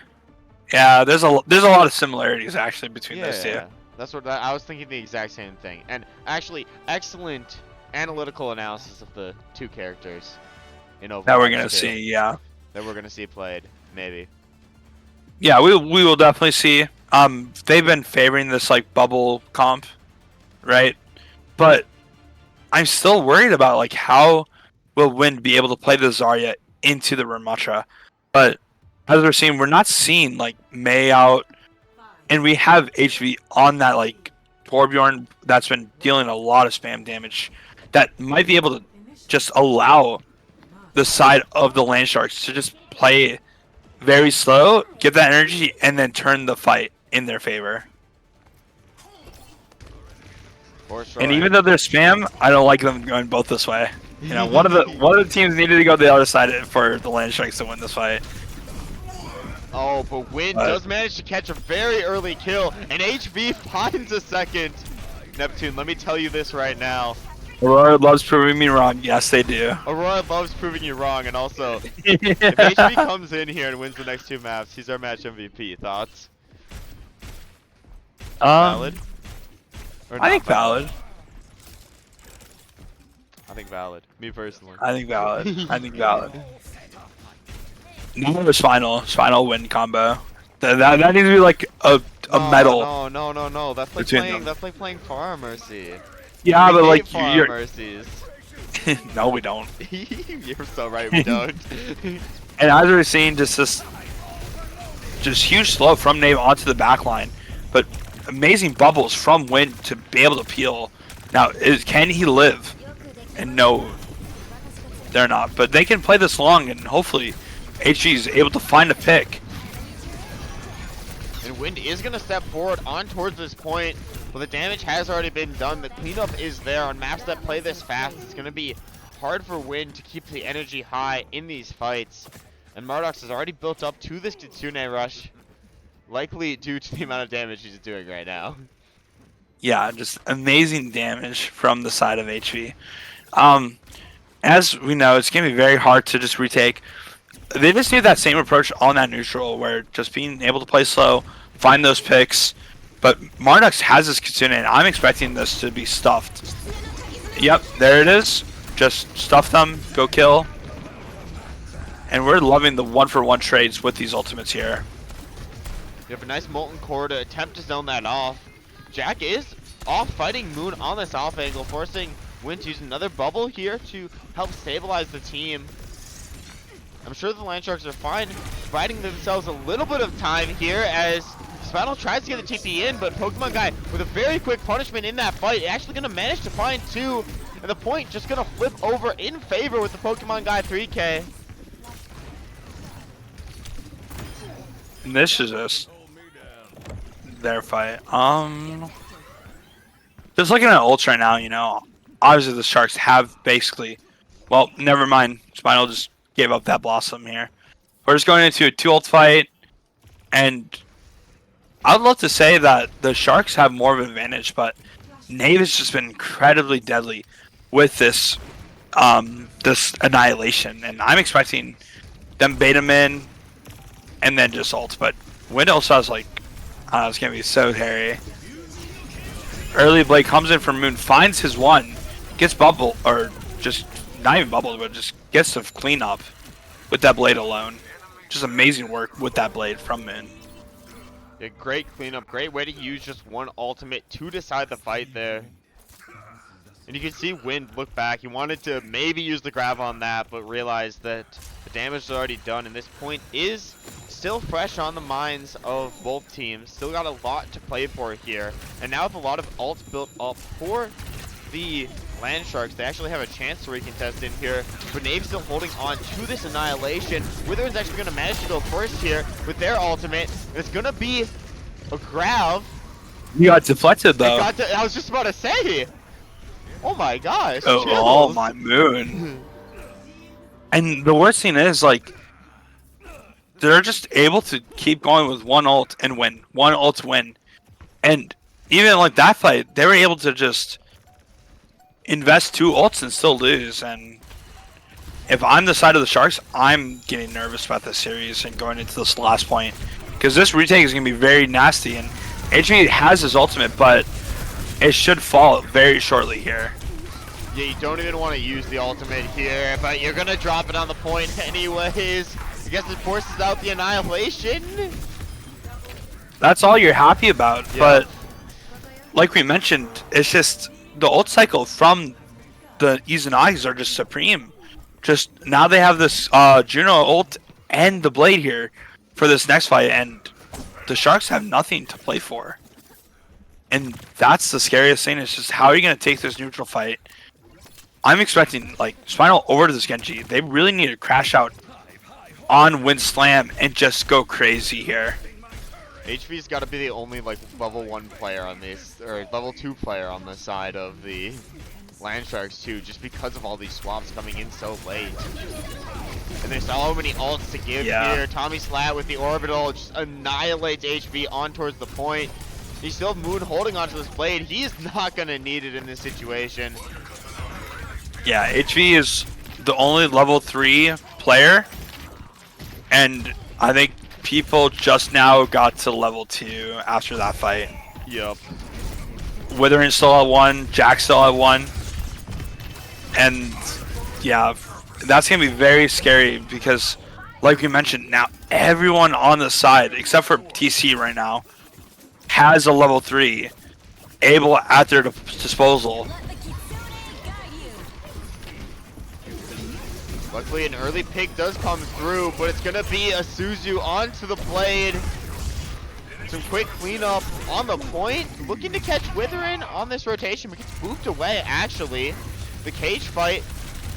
Yeah, there's a lot of similarities actually between those two. That's what I was thinking, the exact same thing. And actually, excellent analytical analysis of the two characters in Overwatch. That we're gonna see, yeah. That we're gonna see played, maybe. Yeah, we will definitely see. They've been favoring this like bubble comp, right? But I'm still worried about like how will Wind be able to play the Zarya into the Ramattra. But as we're seeing, we're not seeing like Mei out, and we have HV on that like Torbjorn that's been dealing a lot of spam damage that might be able to just allow the side of the Land Sharks to just play very slow, get that energy, and then turn the fight in their favor. And even though they're spam, I don't like them going both this way. You know, one of the teams needed to go the other side for the Land Sharks to win this fight. Oh, but Wind does manage to catch a very early kill, and HV finds a second. Neptune, let me tell you this right now. Aurora loves proving me wrong. Yes, they do. Aurora loves proving you wrong, and also, if HV comes in here and wins the next two maps, he's our match MVP. Thoughts? Valid? I think valid. I think valid. Me personally. I think valid. I think valid. Another Spinal Wind combo. That needs to be like a medal. No. That's like playing Farm Mercy. Yeah, we but like Farm Mercies. No, we don't. You're so right, we don't. And as we're seeing, just huge slow from Nave onto the back line, but amazing bubbles from Wind to be able to peel. Now, can he live? And no, they're not. But they can play this long, and hopefully, HG is able to find a pick. And Wind is going to step forward on towards this point, but the damage has already been done. The cleanup is there on maps that play this fast. It's going to be hard for Wind to keep the energy high in these fights. And Mardox has already built up to this Kitsune rush, likely due to the amount of damage he's doing right now. Yeah, just amazing damage from the side of HV. As we know, it's going to be very hard to just retake. They just need that same approach on that neutral, where just being able to play slow, find those picks. But Mardox has his Kitsune, and I'm expecting this to be stuffed. Yep, there it is. Just stuff them, go kill. And we're loving the one-for-one trades with these ultimates here. You have a nice Molten Core to attempt to zone that off. Jack is off fighting Moon on this off angle, forcing Wind to use another bubble here to help stabilize the team. I'm sure the Landsharks are fine, providing themselves a little bit of time here as Spinal tries to get the TP in, but Pokemon Guy with a very quick punishment in that fight, actually going to manage to find 2, and the point just going to flip over in favor with the Pokemon Guy 3K. And this is just their fight. Just looking at ults right now, you know, obviously the Sharks have basically, well, never mind. Spinal just gave up that Blossom here. We're just going into a 2-ult fight, and I'd love to say that the Sharks have more of an advantage, but Nave has just been incredibly deadly with this this Annihilation, and I'm expecting them bait him in and then just ult. But Wind also has like, I don't know, it's gonna be so hairy. Early Blade comes in from Moon, finds his one, gets bubble, or just not even bubbled, but just gets the cleanup with that Blade alone. Just amazing work with that Blade from Moon. Yeah, great cleanup, great way to use just one ultimate to decide the fight there. And you can see Wind look back. He wanted to maybe use the grab on that, but realized that the damage is already done, and this point is still fresh on the minds of both teams. Still got a lot to play for here. And now with a lot of ults built up for the Landsharks, they actually have a chance to recontest in here. But Nave's still holding on to this Annihilation. Wither's actually going to manage to go first here with their ultimate. It's going to be a grab. You got deflected though. I was just about to say. Oh my gosh. Oh my Moon. And the worst thing is, like, they're just able to keep going with one ult and win. One ult win. And even like that fight, they were able to just invest 2 ults and still lose. And if I'm the side of the Sharks, I'm getting nervous about this series and going into this last point, because this retake is going to be very nasty. And HV has his ultimate, but it should fall very shortly here. Yeah, you don't even want to use the ultimate here, but you're going to drop it on the point anyways. I guess it forces out the Annihilation. That's all you're happy about, yeah. But like we mentioned, it's just the ult cycle from the Izanagis are just supreme. Just now they have this Juno ult and the Blade here for this next fight, and the Sharks have nothing to play for. And that's the scariest thing. It's just, how are you going to take this neutral fight? I'm expecting like Spinal over to this Genji. They really need to crash out on Wind Slam and just go crazy here. HV's got to be the only like level 1 player on this, or level 2 player on the side of the Landsharks too, just because of all these swaps coming in so late. And there's so many ults to give here. Tommy Slat with the orbital just annihilates HV on towards the point. You still have Moon holding onto this Blade. He is not going to need it in this situation. Yeah, HV is the only level 3 player, and I think people just now got to level 2 after that fight. Yep. Withering still at 1, Jack still at 1, and yeah, that's gonna be very scary because, like we mentioned, now everyone on the side, except for TC right now, has a level 3 able at their disposal. Luckily, an early pick does come through, but it's going to be a Suzu onto the blade. Some quick cleanup on the point. Looking to catch Withering on this rotation, but gets booped away, actually. The cage fight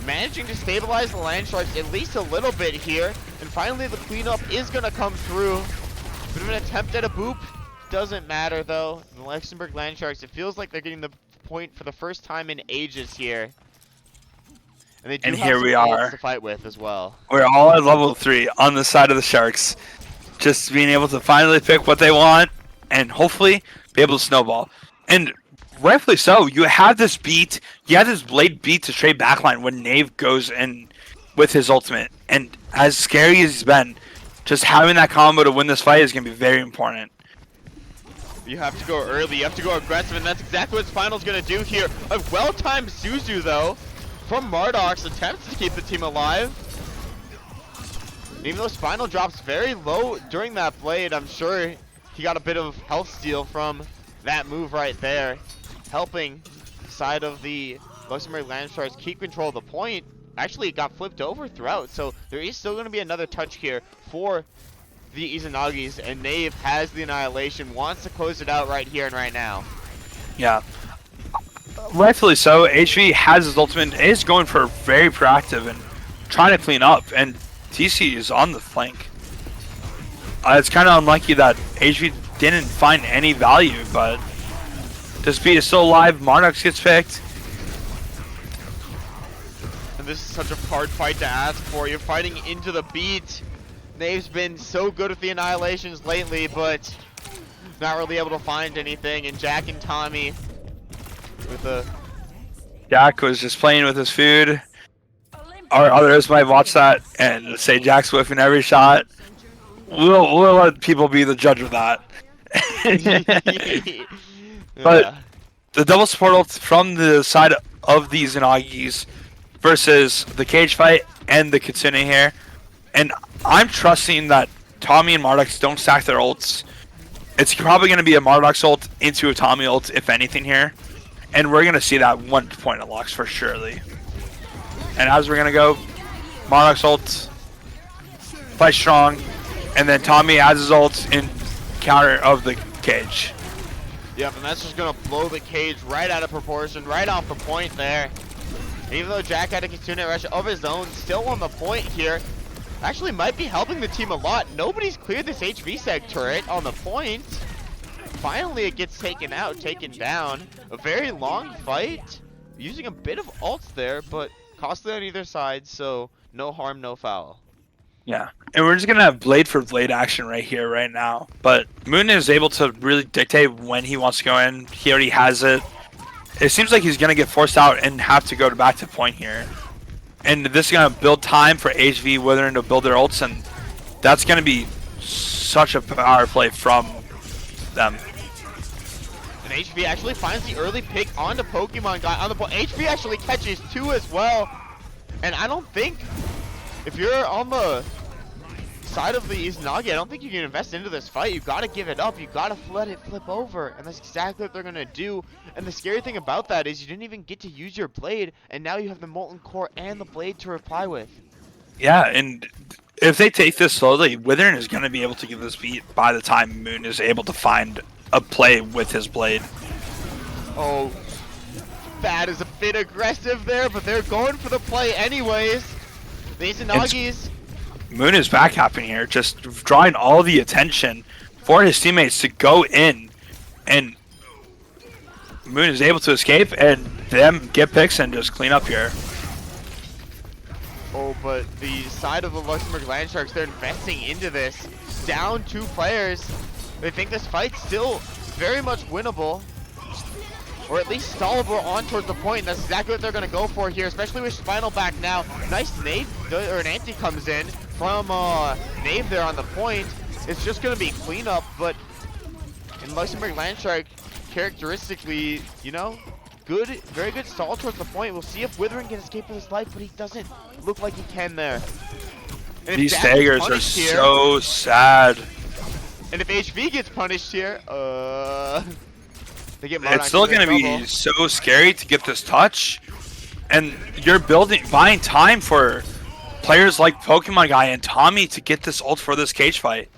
managing to stabilize the Land Sharks at least a little bit here. And finally, the cleanup is going to come through. Bit of an attempt at a boop. Doesn't matter, though. The Luxembourg Land Sharks, it feels like they're getting the point for the first time in ages here. And they do have here some we ults are to fight with as well. We're all at level 3 on the side of the Sharks. Just being able to finally pick what they want and hopefully be able to snowball. And rightfully so, you have this beat, you have this blade beat to trade backline when Nave goes in with his ultimate. And as scary as he's been, just having that combo to win this fight is going to be very important. You have to go early, you have to go aggressive, and that's exactly what Spinal's going to do here. A well-timed Suzu, though, from Mardox, attempts to keep the team alive. Even though Spinal drops very low during that blade, I'm sure he got a bit of health steal from that move right there, helping the side of the Luxembourg Land Sharks keep control of the point. Actually, it got flipped over throughout, so there is still going to be another touch here for the Izanagis, and Nave has the Annihilation, wants to close it out right here and right now. Yeah. Rightfully so, HV has his ultimate, is going for very proactive and trying to clean up, and TC is on the flank. It's kind of unlucky that HV didn't find any value, but this beat is still alive. Mardox gets picked. And this is such a hard fight to ask for. You're fighting into the beat. Nave's been so good with the Annihilations lately, but not really able to find anything. And Jack and Tommy with a... Jack was just playing with his food. Our others might watch that and say Jack's whiffing every shot. We'll let people be the judge of that. But the double support ult from the side of these Izanagis versus the cage fight and the Kitsune here. And I'm trusting that Tommy and Mardox don't stack their ults. It's probably going to be a Mardox ult into a Tommy ult, if anything here. And we're going to see that 1 point of Lux for surely. And as we're going to go, Mardox ult, fight strong, and then Tommy adds his ult in counter of the cage. Yep, and that's just going to blow the cage right out of proportion, right off the point there. Even though Jack had a Kitsune rush of his own, still on the point here. Actually might be helping the team a lot. Nobody's cleared this HV-Seg turret on the point. Finally it gets taken out, taken down. A very long fight. Using a bit of ults there, but costly on either side, so no harm, no foul. Yeah, and we're just going to have blade for blade action right here, right now. But Moon is able to really dictate when he wants to go in. He already has it. It seems like he's going to get forced out and have to go back to point here. And this is going to build time for HV Withering to build their ults, and that's going to be such a power play from them. And HV actually finds the early pick on the Pokemon guy on the point. HV actually catches 2 as well. And I don't think, if you're on the side of the Izanagi, I don't think you can invest into this fight. You gotta give it up. You gotta let it flip over, and that's exactly what they're gonna do. And the scary thing about that is you didn't even get to use your blade, and now you have the Molten Core and the blade to reply with. Yeah, and if they take this slowly, Withering is gonna be able to give this beat by the time Moon is able to find a play with his blade. Oh, that is a bit aggressive there, but they're going for the play anyways. The Izanagis. Moon is backcapping here, just drawing all the attention for his teammates to go in, and Moon is able to escape, and them get picks and just clean up here. Oh, but the side of the Luxembourg Land Sharks, they're investing into this. Down 2 players. They think this fight's still very much winnable, or at least stallable on towards the point. That's exactly what they're going to go for here, especially with Spinal back now. Nice Nave, or an anti comes in from Nave there on the point. It's just going to be cleanup, but in Luxembourg Land Shark, characteristically, you know, good, very good stall towards the point. We'll see if Withering can escape with his life, but he doesn't look like he can there. These staggers are so sad. And if HV gets punished here, they get it's still going to be so scary to get this touch. And you're buying time for players like Pokemon Guy and Tommy to get this ult for this cage fight.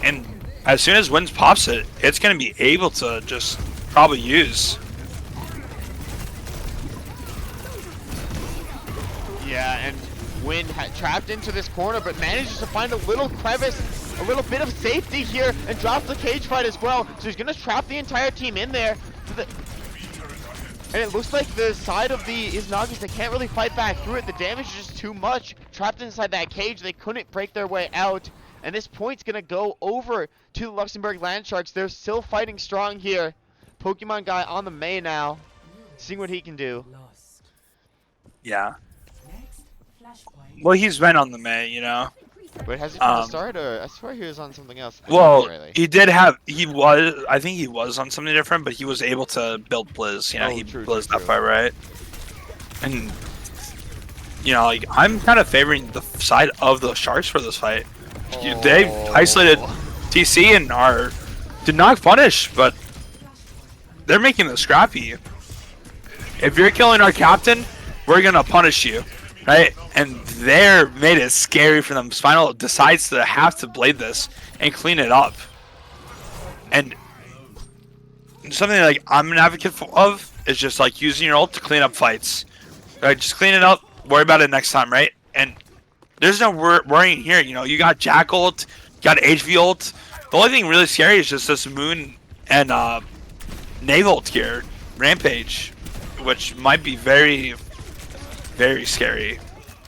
And as soon as Wins pops it, it's going to be able to just probably use. Yeah, and Win trapped into this corner, but manages to find a little crevice, a little bit of safety here, and drops the cage fight as well. So he's going to trap the entire team in there. And it looks like the side of the Izanagis, they can't really fight back through it. The damage is just too much. Trapped inside that cage, they couldn't break their way out. And this point's going to go over to the Luxembourg Landsharks. They're still fighting strong here. Pokemon Guy on the May now, seeing what he can do. Yeah. Well, he's been on the May, you know. Wait, has he been the start, or I swear he was on something else? Well, he did have, I think he was on something different, but he was able to build Blizz, you know, he blizzed that fight, right? And, you know, like, I'm kind of favoring the side of the Sharks for this fight. They isolated TC and did not punish, but they're making this scrappy. If you're killing our captain, we're gonna punish you, right? And they're made it scary for them. Spinal decides to have to blade this and clean it up. And something like I'm an advocate of is just like using your ult to clean up fights. Right? Just clean it up, worry about it next time, right? And there's no worrying here. You know, you got Jack ult, you got HV ult. The only thing really scary is just this Moon and Naval ult here, Rampage, which might be very, very scary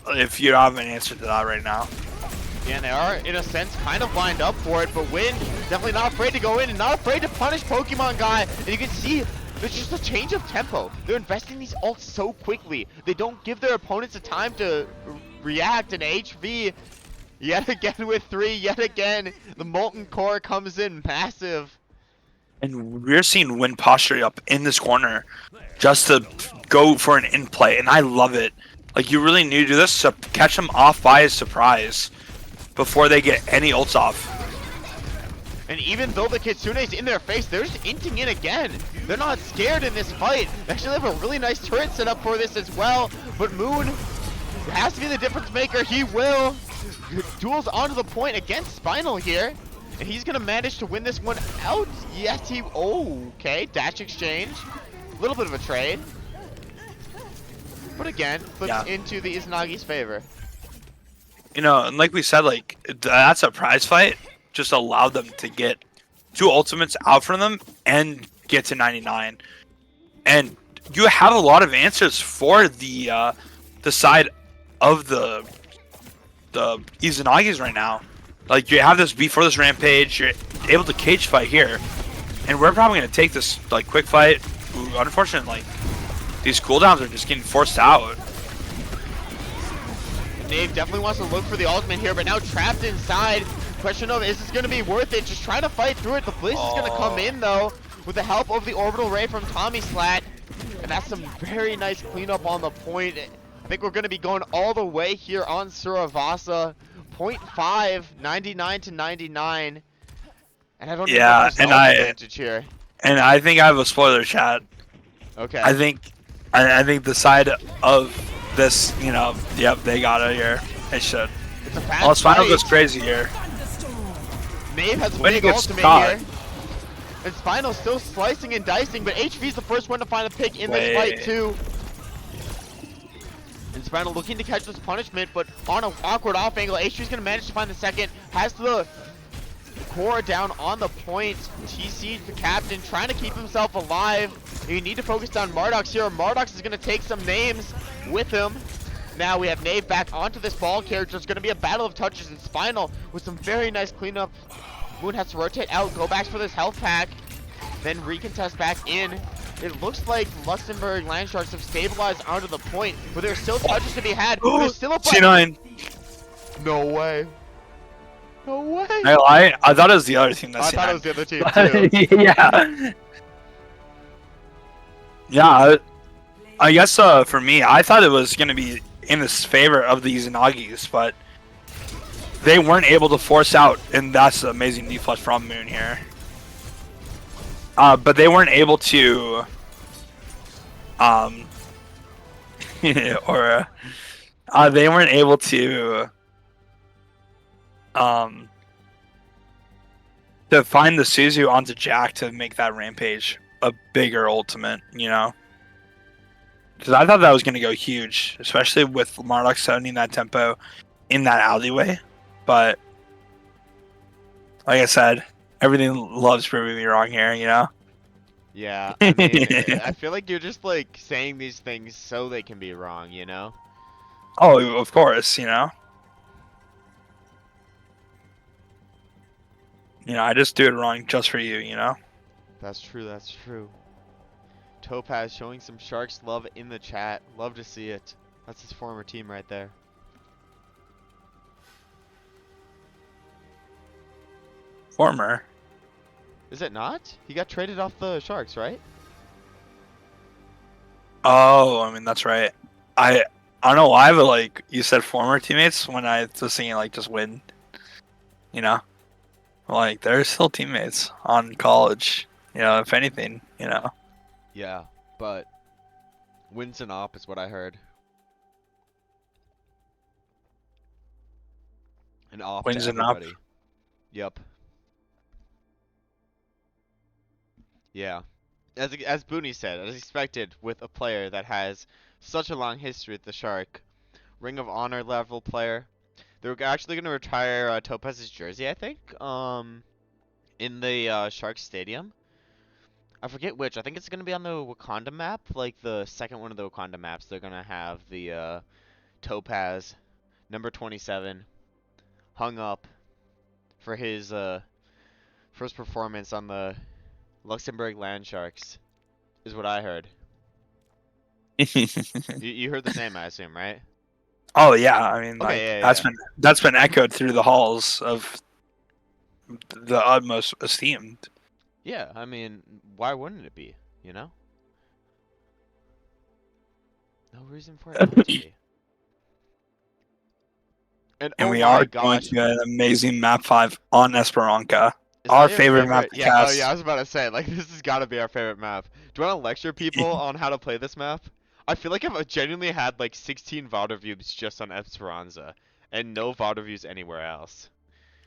if you don't have an answer to that right now. Yeah, and they are, in a sense, kind of lined up for it, but Win definitely not afraid to go in and not afraid to punish Pokemon Guy. And you can see there's just a change of tempo. They're investing these ults so quickly. They don't give their opponents a time to react, and HV, yet again with 3, yet again, the Molten Core comes in massive. And we're seeing Win posture up in this corner just to go for an in play, and I love it. Like, you really need to do this to catch them off by a surprise before they get any ults off. And even though the Kitsune's in their face, they're just inting in again. They're not scared in this fight. They actually have a really nice turret set up for this as well. But Moon has to be the difference maker. He will. Duels onto the point against Spinal here. And he's going to manage to win this one out. Yes, he... Oh, okay. Dash exchange. A little bit of a trade. But again, flips into the Izanagi's favor. You know, and like we said, like, that surprise fight just allowed them to get 2 ultimates out from them and get to 99. And you have a lot of answers for the side of the Izanagis right now. Like, you have this before this Rampage, you're able to cage fight here. And we're probably going to take this, like, quick fight. Ooh, unfortunately, like, these cooldowns are just getting forced out. Dave definitely wants to look for the ultimate here, but now trapped inside. Question of, is this going to be worth it? Just trying to fight through it. The Blizz is going to come in, though, with the help of the Orbital Ray from Tommy Slat. And that's some very nice cleanup on the point. I think we're going to be going all the way here on Suravasa. 0.5, 99 to 99. And I don't know if there's an advantage here. And I think I have a spoiler, chat. Okay. I think the side of this, you know, yep, they got it here. They should. It's a fast Spinal goes crazy here. Nave has a big ultimate here. And Spinal's still slicing and dicing, but HV's the first one to find a pick in this fight too. And Spinal looking to catch this punishment, but on an awkward off angle. HV's gonna manage to find the second. Has the core down on the point. TC, the captain, trying to keep himself alive. You need to focus on Mardox here. Mardox is gonna take some names with him. Now we have Nave back onto this ball character. It's gonna be a battle of touches, and Spinal with some very nice cleanup. Moon has to rotate out, go back for this health pack, then recontest back in. It looks like Luxembourg Landsharks have stabilized onto the point, but there's still touches to be had. There's still a C9. No way. No way. I thought it was the other team. I thought it was the other team too. Yeah. Yeah. I guess for me, I thought it was gonna be in this favor of the Izanagis, but they weren't able to force out, and that's the amazing deflect from Moon here. But they weren't able to, or they weren't able to find the Suzu onto Jack to make that Rampage a bigger ultimate, you know? Because I thought that was going to go huge, especially with Marduk sending that tempo in that alleyway. But, like I said, everything loves proving me wrong here, you know? Yeah, I mean, I feel like you're just, like, saying these things so they can be wrong, you know? Oh, of course, you know? You know, I just do it wrong just for you, you know? That's true, that's true. Topaz showing some Sharks love in the chat. Love to see it. That's his former team right there. Former? Is it not? He got traded off the Sharks, right? Oh, I mean, that's right. I don't know why, but, like, you said former teammates when I was thinking, like, just win, you know? Like, they're still teammates on college, you know, if anything, you know? Yeah, but wins and op is what I heard. An op Wins to and op. everybody. Yep. Yeah. As Booney said, as expected with a player that has such a long history with the Shark, Ring of Honor level player. They're actually going to retire Topaz's jersey, I think, in the Shark Stadium. I forget which. I think it's going to be on the Wakanda map, like the second one of the Wakanda maps. They're going to have the Topaz, number 27, hung up for his first performance on the Luxembourg Land Sharks, is what I heard. You heard the same, I assume, right? Oh yeah, I mean, like, Okay, yeah. that's been echoed through the halls of the utmost esteemed. Yeah, I mean, why wouldn't it be, you know? No reason for it not to be. And oh we my are going gosh, to an amazing map 5 on Esperanza. is Our that your favorite map to Yeah, oh cast. yeah, I was about to say, like, this has got to be our favorite map. Do you want to lecture people on how to play this map? I feel like I've genuinely had like 16 VOD reviews just on Esperanza, and no VOD reviews anywhere else.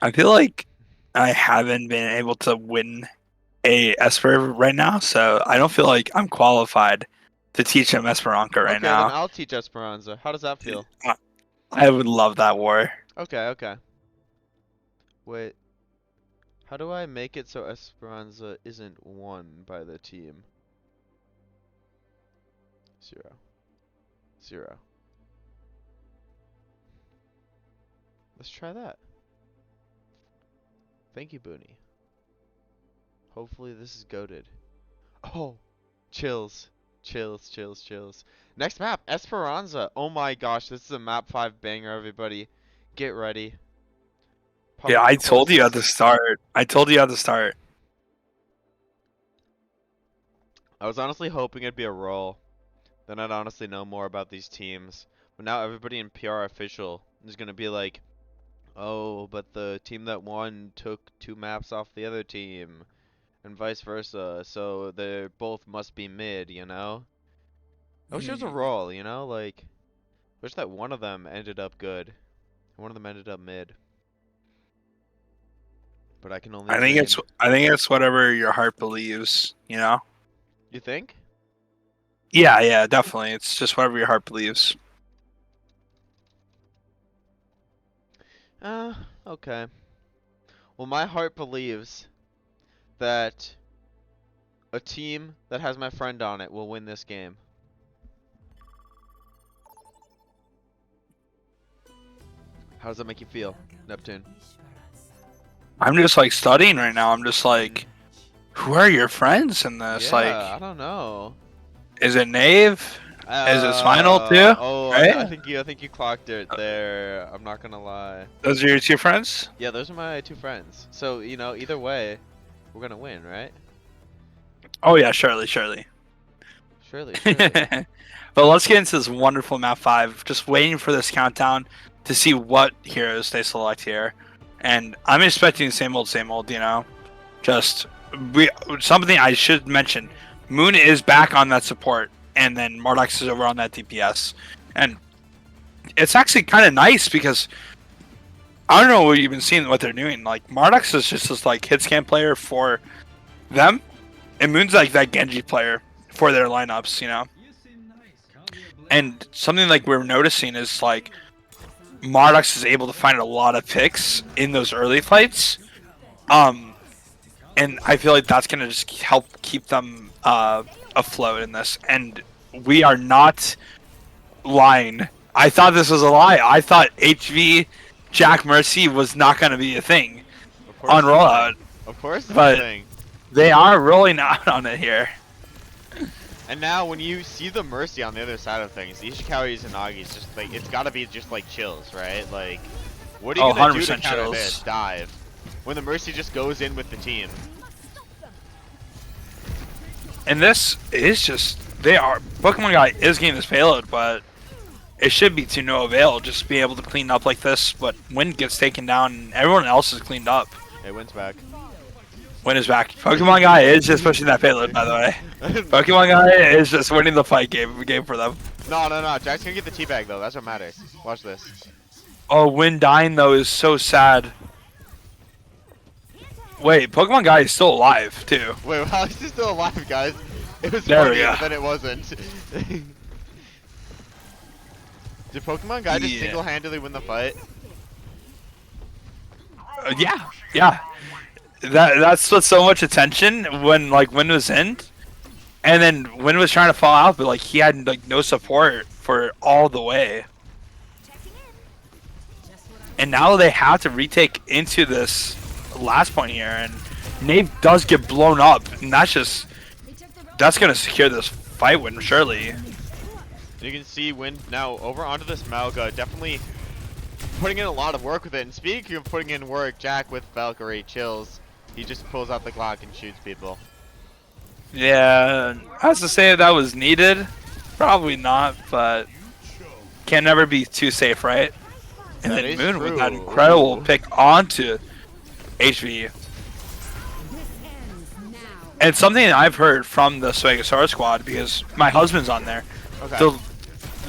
I feel like I haven't been able to win a Esper right now, so I don't feel like I'm qualified to teach him Esperanza right Okay, then now. I'll teach Esperanza. How does that feel? I would love that war. Okay. Wait. How do I make it so Esperanza isn't won by the team? 0. Let's try that. Thank you, Booney. Hopefully this is goated. Oh, chills. Next map, Esperanza. Oh my gosh, this is a map 5 banger, everybody. Get ready. Yeah, Pumping I told you at the horses. start. I was honestly hoping it'd be a roll. Then I'd honestly know more about these teams. But now everybody in PR official is going to be like, oh, but the team that won took 2 maps off the other team. And vice versa. So they both must be mid, you know? I wish it was a roll, you know? Like, wish that one of them ended up good. And one of them ended up mid. But I can only I think it's whatever your heart believes, you know? You think? Yeah, definitely. It's just whatever your heart believes. Okay. Well, my heart believes that a team that has my friend on it will win this game. How does that make you feel, Neptune? I'm just like studying right now. I'm just like, who are your friends in this? Yeah, Like, I don't know. is it Nave? Is it Spinal too? Oh, right? I think you clocked it there. I'm not gonna lie. Those are your 2 friends? Yeah, those are my 2 friends. So, you know, either way, we're gonna win, right? Oh yeah, surely. Surely. But let's get into this wonderful map 5. Just waiting for this countdown. to see what heroes they select here. And I'm expecting the same old, you know. Just something I should mention. Moon is back on that support, and then Mardox is over on that DPS. And it's actually kind of nice because I don't know what you've been seeing what they're doing. Like Mardox is just this like hit scan player for them, and Moon's like that Genji player for their lineups, you know. And something like we're noticing is like Mardox is able to find a lot of picks in those early fights, and I feel like that's gonna just help keep them afloat in this. And we are not lying. I thought this was a lie. I thought HV Jack Mercy was not going to be a thing on rollout. Of course it's but a thing. They are rolling out on it here. And now when you see the Mercy on the other side of things, Ishikawa Izanagi is just like, it's got to be just like chills, right? Like, what are you going to do to counter this? Dive. When the Mercy just goes in with the team. And this is just, Pokemon Guy is getting this payload, but it should be to no avail just to be able to clean up like this, but Wind gets taken down and everyone else is cleaned up. Hey, Wind's back. Wind is back. Pokemon Guy is just pushing that payload, by the way. Pokemon Guy is just winning the fight game for them. No. Jack's gonna get the teabag though, that's what matters. Watch this. Oh, Wind dying though is so sad. Wait, Pokemon Guy is still alive, too. Wait, how is he still alive, guys? It was there funny, but then it wasn't. Did Pokemon Guy just single-handedly win the fight? Yeah. That's what's so much attention when like Wind was in, and then Wind was trying to fall out, but like he had like no support for all the way. And now they have to retake into this last point here, and Nave does get blown up, and that's gonna secure this fight win surely. You can see Wind now over onto this Malga, definitely putting in a lot of work with it. And speaking of putting in work, Jack with Valkyrie chills. He just pulls out the Glock and shoots people. Yeah, I was to say if that was needed, probably not, but can never be too safe, right? And then Moon with that incredible pick onto HV. And something I've heard from the Swagasaurus squad, because my husband's on there, okay.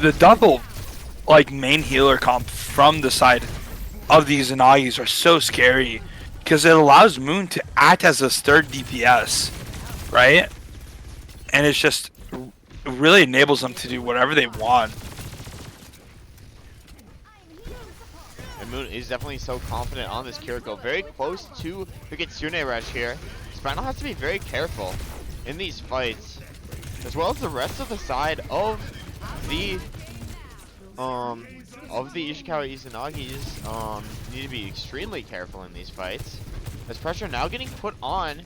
The double like main healer comp from the side of these Izanagis are so scary because it allows Moon to act as a third DPS, right? And it's just really enables them to do whatever they want. And Moon is definitely so confident on this Kiriko, very close to the Kitsune Rush here. Spinal has to be very careful in these fights, as well as the rest of the side of the Ishikawa Izanagis need to be extremely careful in these fights. As pressure now getting put on.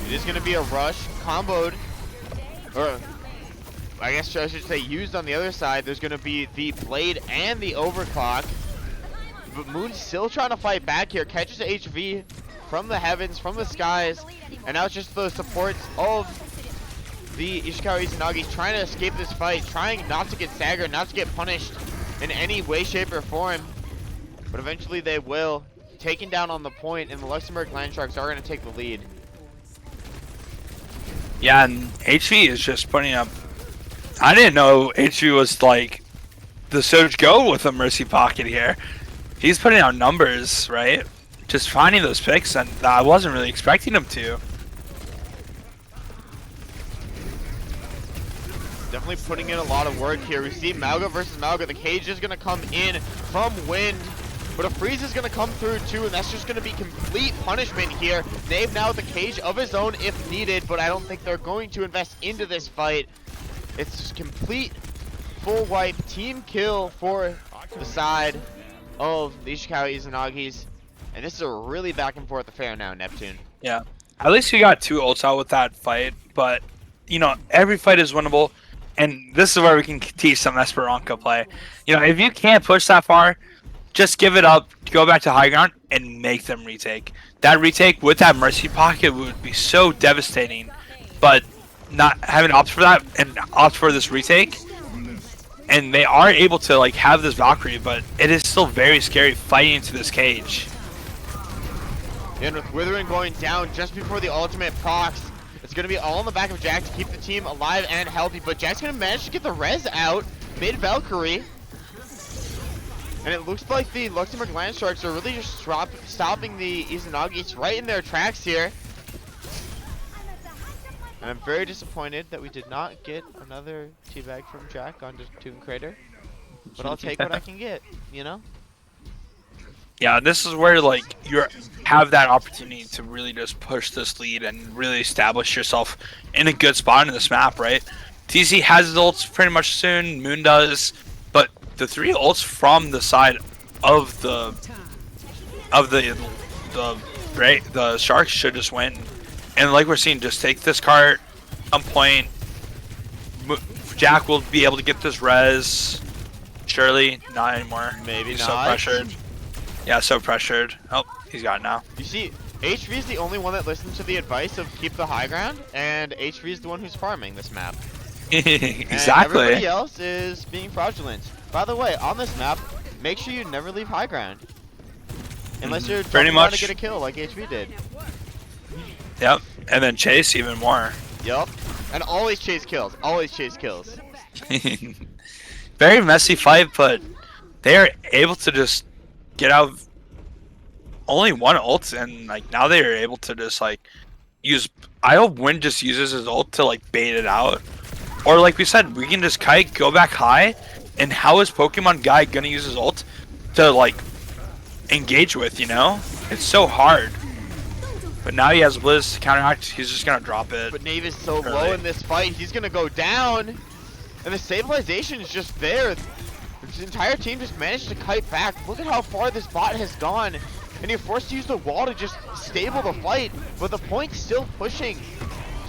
It is going to be a rush, comboed, or I guess I should say used on the other side. There's going to be the Blade and the Overclock. But Moon's still trying to fight back here. Catches HV from the heavens, from the skies. And now it's just the supports of the Ishikawa Izanagis trying to escape this fight. Trying not to get staggered, not to get punished in any way, shape, or form. But eventually they will. Taken down on the point, and the Luxembourg Land Sharks are going to take the lead. Yeah, and HV is just putting up... I didn't know HV was like the Surge Go with a Mercy Pocket here. He's putting out numbers, right? Just finding those picks, and I wasn't really expecting him to. Definitely putting in a lot of work here. We see Malga versus Malga. The cage is going to come in from Wind, but a freeze is going to come through too, and that's just going to be complete punishment here. Nave now with a cage of his own if needed, but I don't think they're going to invest into this fight. It's just complete full wipe team kill for the side of the Ishikawa Izanagis, and this is a really back and forth affair now, Neptune. Yeah, at least we got 2 ults out with that fight, but you know, every fight is winnable, and this is where we can teach some Esperanto play. You know, if you can't push that far, just give it up, go back to high ground, and make them retake. That retake with that Mercy Pocket would be so devastating, but not having opted for that and opt for this retake, and they are able to like have this Valkyrie, but it is still very scary fighting into this cage. And with Withering going down just before the ultimate procs, it's going to be all in the back of Jack to keep the team alive and healthy, but Jack's going to manage to get the res out mid-Valkyrie. And it looks like the Luxembourg Land Sharks are really just stopping the Izanagis right in their tracks here. And I'm very disappointed that we did not get another teabag from Jack onto Tomb Crater. But I'll take what I can get, you know? Yeah, this is where like you have that opportunity to really just push this lead and really establish yourself in a good spot in this map, right? TZ has his ults pretty much soon, Moon does, but the 3 ults from the side of the Sharks should just win. And like we're seeing, just take this cart on point. Jack will be able to get this res. Surely not anymore. Maybe he's not. So pressured. Yeah, so pressured. Oh, he's got it now. You see, HV is the only one that listens to the advice of keep the high ground, and HV is the one who's farming this map. Exactly. And everybody else is being fraudulent. By the way, on this map, make sure you never leave high ground. Unless you're pretty trying much to get a kill like HV did. Yep, and then chase even more. Yep, and always chase kills. Always chase kills. Very messy fight, but they are able to just get out of only 1 ult, and like now they are able to just like use. I hope Wind just uses his ult to like bait it out, or like we said, we can just kite, go back high, and how is Pokemon Guy gonna use his ult to like engage with? You know, it's so hard. But now he has Blizz to counteract. He's just gonna drop it. But Nave is so low in this fight. He's gonna go down, and the stabilization is just there. The entire team just managed to kite back. Look at how far this bot has gone, and you're forced to use the wall to just stable the fight. But the point's still pushing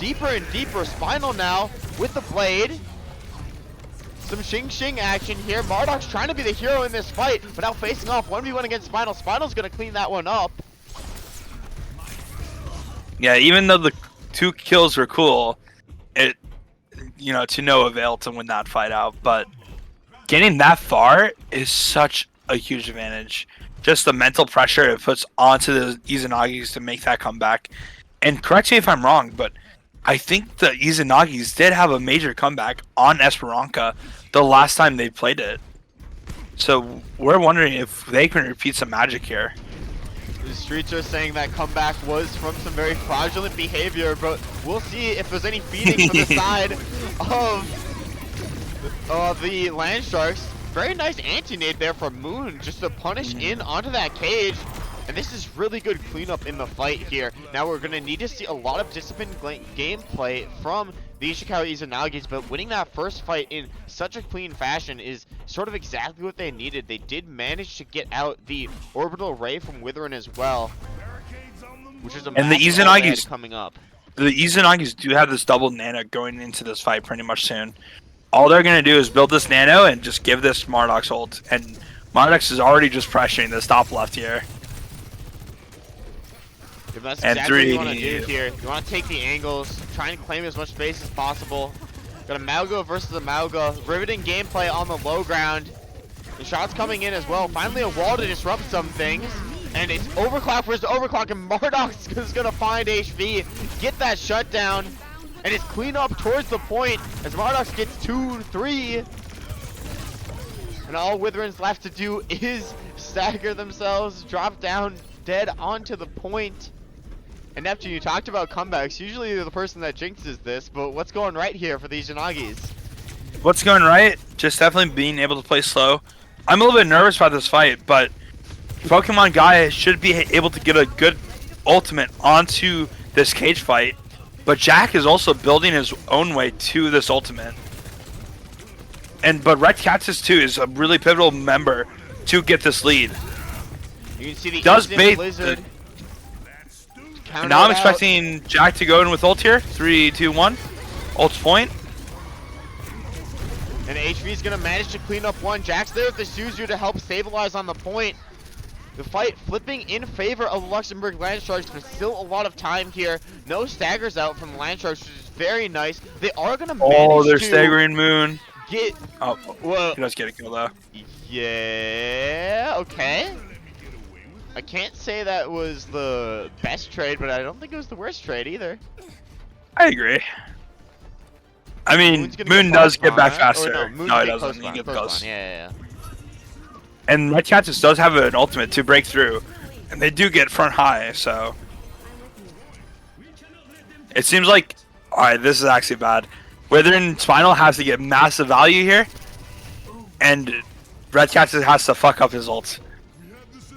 deeper and deeper. Spinal now with the blade. Some Xing action here. Marduk's trying to be the hero in this fight, but now facing off 1v1 against Spinal. Spinal's gonna clean that one up. Yeah, even though the 2 kills were cool, it, you know, to no avail to win that fight out. But getting that far is such a huge advantage. Just the mental pressure it puts onto the Izanagis to make that comeback. And correct me if I'm wrong, but I think the Izanagis did have a major comeback on Esperanza the last time they played it. So we're wondering if they can repeat some magic here. The streets are saying that comeback was from some very fraudulent behavior, but we'll see if there's any feeding from the side of the Land Sharks. Very nice anti-nade there from Moon, just to punish in onto that cage. And this is really good cleanup in the fight here. Now we're going to need to see a lot of disciplined gameplay from the Ishikawa Izanagis, but winning that first fight in such a clean fashion is sort of exactly what they needed. They did manage to get out the orbital ray from Withering as well, which is a and the Izanagis coming up. The Izanagis do have this double nano going into this fight pretty much soon. All they're going to do is build this nano and just give this Marduk's ult, and Marduk's is already just pressuring this top left here. If that's exactly what you want to do here. You want to take the angles, try and claim as much space as possible. Got a Malgo versus a Malgo. Riveting gameplay on the low ground. The shots coming in as well. Finally a wall to disrupt some things. And it's Overclock versus Overclock, and Marduk is going to find HV, get that shutdown, and it's clean up towards the point as Marduk gets 2-3. And all Withering's left to do is stagger themselves, drop down dead onto the point. And Neptune, you talked about comebacks. Usually you're the person that jinxes this, but what's going right here for these Izanagis? What's going right? Just definitely being able to play slow. I'm a little bit nervous about this fight, but Pokemon Guy should be able to get a good ultimate onto this cage fight. But Jack is also building his own way to this ultimate. But Red Cactus too is a really pivotal member to get this lead. You can see the does bait Blizzard. And now I'm expecting Jack to go in with ult here. 3, 2, 1. Ult's point. And HV's gonna manage to clean up one. Jack's there with the Suzu to help stabilize on the point. The fight flipping in favor of the Luxembourg Land Sharks, but still a lot of time here. No staggers out from the Land Sharks, which is very nice. They are going to manage they're to staggering Moon. get... Oh, well, he does get a kill though. Yeah, okay. I can't say that was the best trade, but I don't think it was the worst trade either. I agree. I mean, Moon does get back faster. No, No, he doesn't. He gets close. Yeah. And Red Cactus does have an ultimate to break through, and they do get front high, so it seems like, alright, this is actually bad. Wither and Spinal has to get massive value here, and Red Cactus has to fuck up his ult.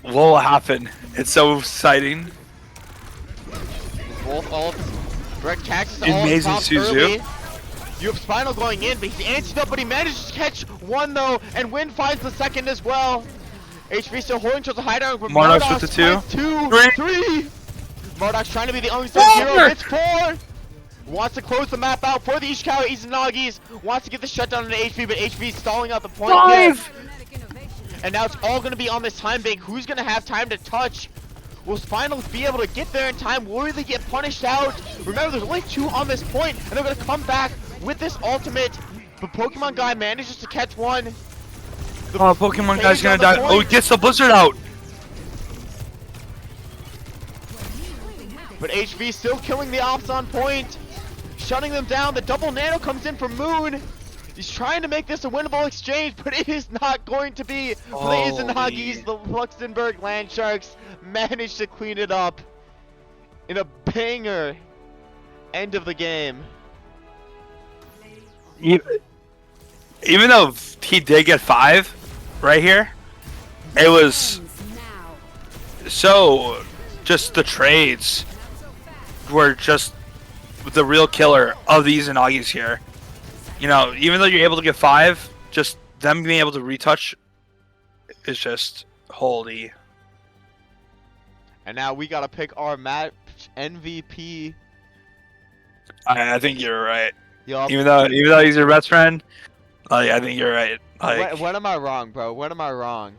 What will happen? It's so exciting. Both ults. Red Cactus Amazing Suzu. You have Spinal going in, but he's antsed up, but he manages to catch one though, and Win finds the second as well. HV still holding towards the hideout, but Marduk's with the three. Marduk's trying to be the unsung hero. It's 4. Wants to close the map out for the Ishikawa Izanagis. Wants to get the shutdown on HV, but HV stalling out the point. 5. And now it's all going to be on this time bank. Who's going to have time to touch? Will Spinals be able to get there in time? Will they get punished out? Remember, there's only 2 on this point, and they're going to come back with this ultimate. But Pokemon Guy manages to catch one. Pokemon Guy's going to die. Oh, he gets the Blizzard out. But HV still killing the ops on point. Shutting them down. The double nano comes in from Moon. He's trying to make this a winnable exchange, but it is not going to be. For the Izanagis, the Luxembourg Land Sharks managed to clean it up in a banger end of the game. Even though he did get 5 right here, it was so just the trades were just the real killer of the Izanagis here. You know, even though you're able to get 5, just them being able to retouch is just holy. And now we gotta pick our match MVP. I think you're right. Yup. Even though he's your best friend, I think you're right. Like, when am I wrong, bro? When am I wrong?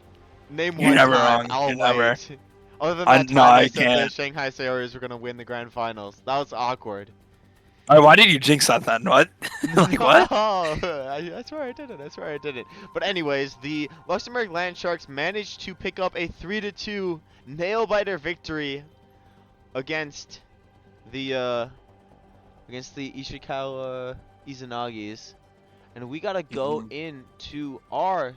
Name one you're never time. wrong. I'll You're wait. never. Other than that time no, I said the can't. Shanghai Sailors were gonna win the grand finals. That was awkward. Why did you jinx that then? What? Like what? I swear I did it. I swear I did it. But anyways, the Luxembourg Land Sharks managed to pick up a 3-2 nail-biter victory against the Ishikawa Izanagis, and we gotta go into our.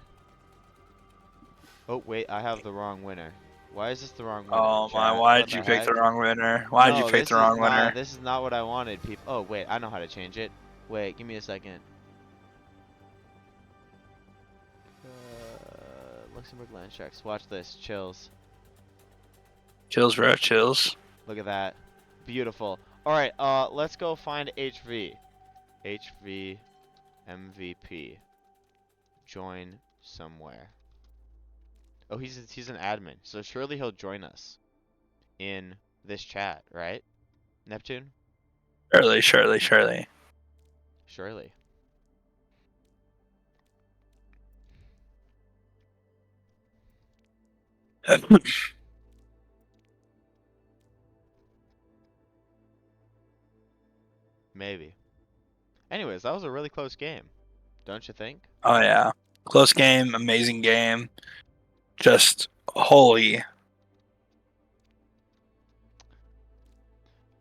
Oh wait, I have the wrong winner. Why is this the wrong winner? Oh my, why did you pick the wrong winner? Why did you pick the wrong winner? This is not what I wanted, people. Oh wait, I know how to change it. Wait, give me a second. Luxembourg Land Sharks. Watch this. Chills. Chills, bro. Chills. Look at that. Beautiful. Alright, let's go find HV. HV MVP. Join somewhere. Oh, he's an admin, so surely he'll join us in this chat, right? Neptune? Surely. Surely. Maybe. Anyways, that was a really close game, don't you think? Oh yeah, close game, amazing game. Just holy.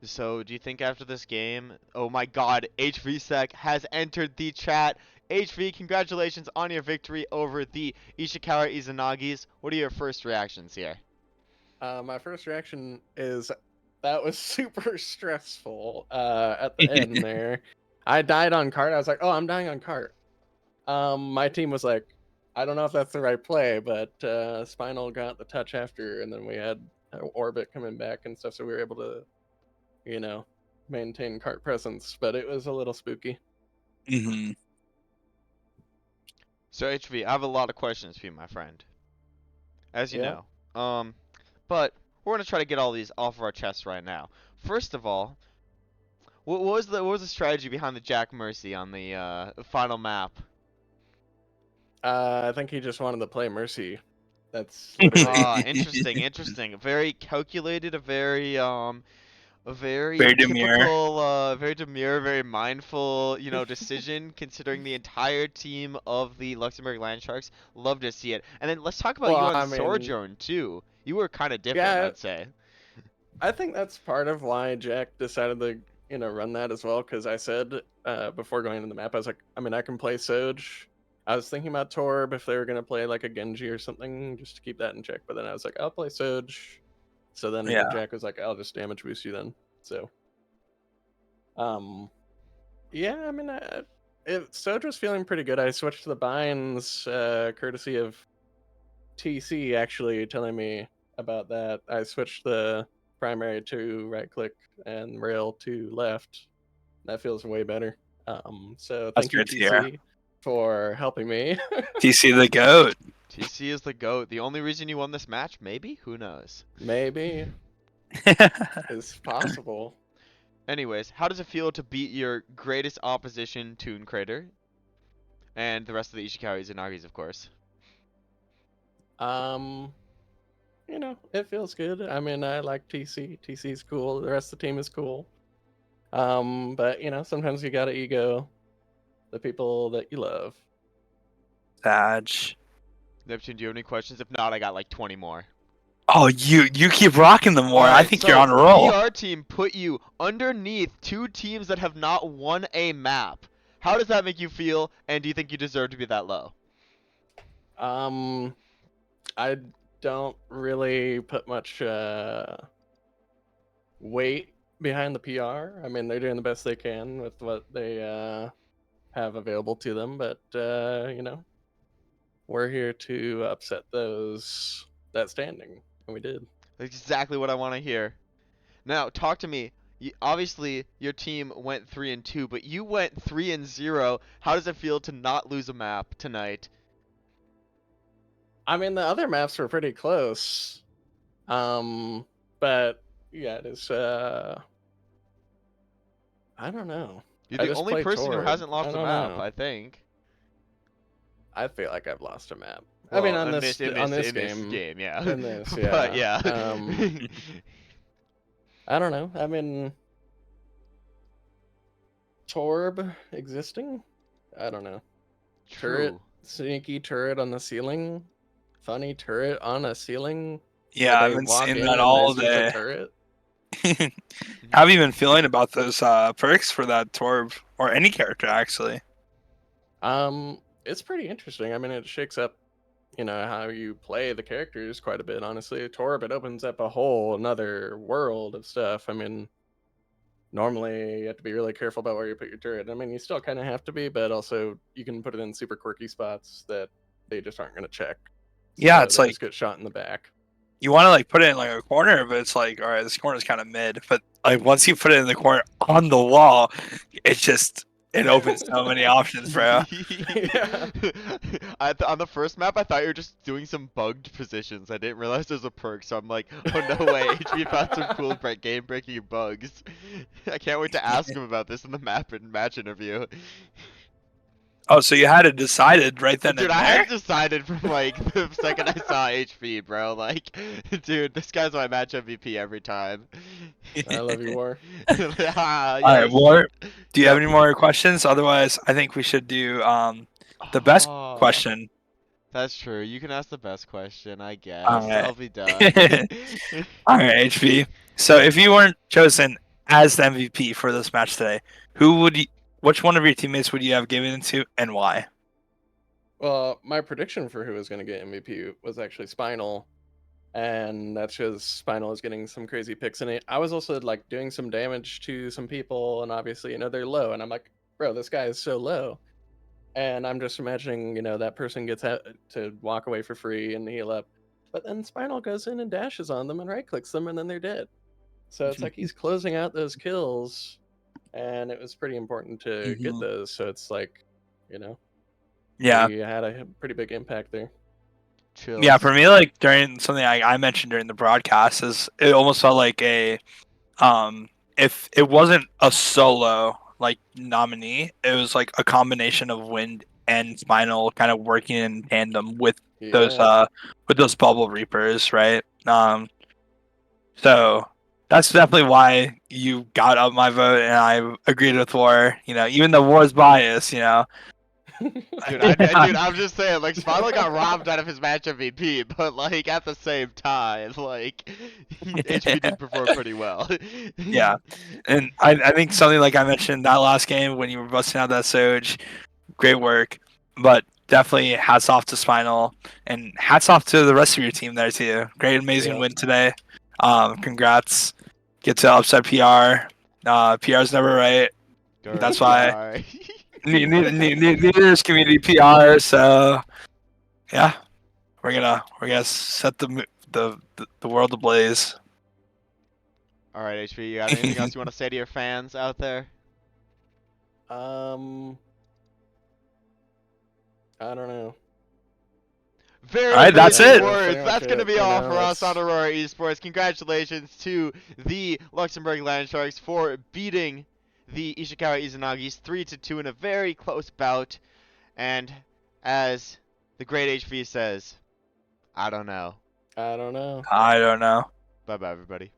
So, do you think after this game, oh my god, HVSec has entered the chat. HV, congratulations on your victory over the Ishikawa Izanagis. What are your first reactions here? My first reaction is that was super stressful at the end there. I died on cart. I was like, oh, I'm dying on cart. My team was like, I don't know if that's the right play, but Spinal got the touch after, and then we had Orbit coming back and stuff, so we were able to, you know, maintain cart presence, but it was a little spooky. So HV, I have a lot of questions for you, my friend. As you know. But we're gonna try to get all these off of our chests right now. First of all, what was the strategy behind the Jack Mercy on the final map? I think he just wanted to play Mercy That's literally interesting. Very calculated, a very Very demure. typical, very demure, very mindful, decision considering the entire team of the Luxembourg Land Sharks. Love to see it. And then let's talk about you well, on I mean, Sojourn too. You were kind of different, yeah, I'd say. I think that's part of why Jack decided to, run that as well. Because I said before going into the map, I was like, I mean, I can play Soj. I was thinking about Torb if they were gonna play like a Genji or something, just to keep that in check. But then I was like, I'll play Soj. So then Yeah. Jack was like, I'll just damage boost you then. So, yeah, I mean, Soj was feeling pretty good. I switched to the binds, courtesy of TC actually telling me about that. I switched the primary to right click and rail to left. That feels way better. So That's thank you, good to hear. TC, for helping me. TC the GOAT. TC is the GOAT. The only reason you won this match, maybe? Who knows? Maybe it's possible. Anyways, how does it feel to beat your greatest opposition, Toon Crater? And the rest of the Ishikawa Izanagis, of course. It feels good. I mean, I like TC. TC's cool. The rest of the team is cool. But sometimes you gotta ego the people that you love. Sag. Neptune, do you have any questions? If not, I got like 20 more. Oh, you keep rocking them more. Right, I think you're on a roll. VR team put you underneath two teams that have not won a map. How does that make you feel? And do you think you deserve to be that low? I don't really put much weight behind the PR. I mean, they're doing the best they can with what they have available to them, but we're here to upset that standing, and we did. That's exactly what I want to hear. Now, talk to me. Obviously, your team went 3-2, but you went 3-0. How does it feel to not lose a map tonight? I mean, the other maps were pretty close. But yeah, it is. I don't know. You're the only person who hasn't lost a map, I think. I feel like I've lost a map. Well, I mean, on this game, yeah. In this, yeah. But yeah. I don't know. I mean, Torb existing? I don't know. Turret, sneaky turret on the ceiling. Funny turret on a ceiling. Yeah, I've been seeing that all day. How have you been feeling about those perks for that Torb or any character actually? It's pretty interesting. I mean, it shakes up, how you play the characters quite a bit. Honestly, Torb, it opens up a whole another world of stuff. I mean, normally you have to be really careful about where you put your turret. I mean, you still kind of have to be, but also you can put it in super quirky spots that they just aren't going to check. Yeah, so it's like just get shot in the back. You want to like put it in like a corner, but it's like, all right, this corner is kind of mid. But like once you put it in the corner on the wall, it opens so many options, bro. Yeah. On the first map, I thought you were just doing some bugged positions. I didn't realize there's a perk, so I'm like, oh no way, HB found some cool game-breaking bugs. I can't wait to ask him about this in the map and match interview. Oh, so you had it decided right then dude, and there? I had decided from like the second I saw HP, bro. Like, dude, this guy's my match MVP every time. I love you, War. Yes. All right, War. Do you have any more questions? Otherwise, I think we should do the best question. That's true. You can ask the best question, I guess. All right. I'll be done. All right, HP. So if you weren't chosen as the MVP for this match today, which one of your teammates would you have given it to, and why? Well, my prediction for who was going to get MVP was actually Spinal, and that's because Spinal is getting some crazy picks in it. I was also like doing some damage to some people, and obviously, they're low, and I'm like, bro, this guy is so low, and I'm just imagining, that person gets to walk away for free and heal up, but then Spinal goes in and dashes on them and right clicks them, and then they're dead. So it's like he's closing out those kills. And it was pretty important to get those, so it's like, yeah, he had a pretty big impact there. Chills. Yeah, for me, like during something I mentioned during the broadcast, is it almost felt like a, if it wasn't a solo like nominee, it was like a combination of Wind and Spinal kind of working in tandem with Yeah. those Bubble Reapers, right? So that's definitely why you got up my vote, and I agreed with War. You know, even though War's biased, you know. Dude, I'm just saying, like, Spinal got robbed out of his match MVP, but, like, at the same time, like, HP did perform pretty well. Yeah, and I think something like I mentioned that last game when you were busting out that Surge, great work. But definitely hats off to Spinal, and hats off to the rest of your team there too. Great, amazing Yeah. win today. Congrats. Get to upset PR. PR's never right. Go That's why PR. neither is community PR. So yeah, we're gonna set the world ablaze. All right, HP, you got anything else you want to say to your fans out there? I don't know. Very All right, that's amazing it. words. That's going to It, be you all know, for us on it's- Aurora Esports. Congratulations to the Luxembourg Land Sharks for beating the Ishikawa Izanagis 3-2 in a very close bout. And as the great HV says, I don't know. I don't know. I don't know. Bye-bye, everybody.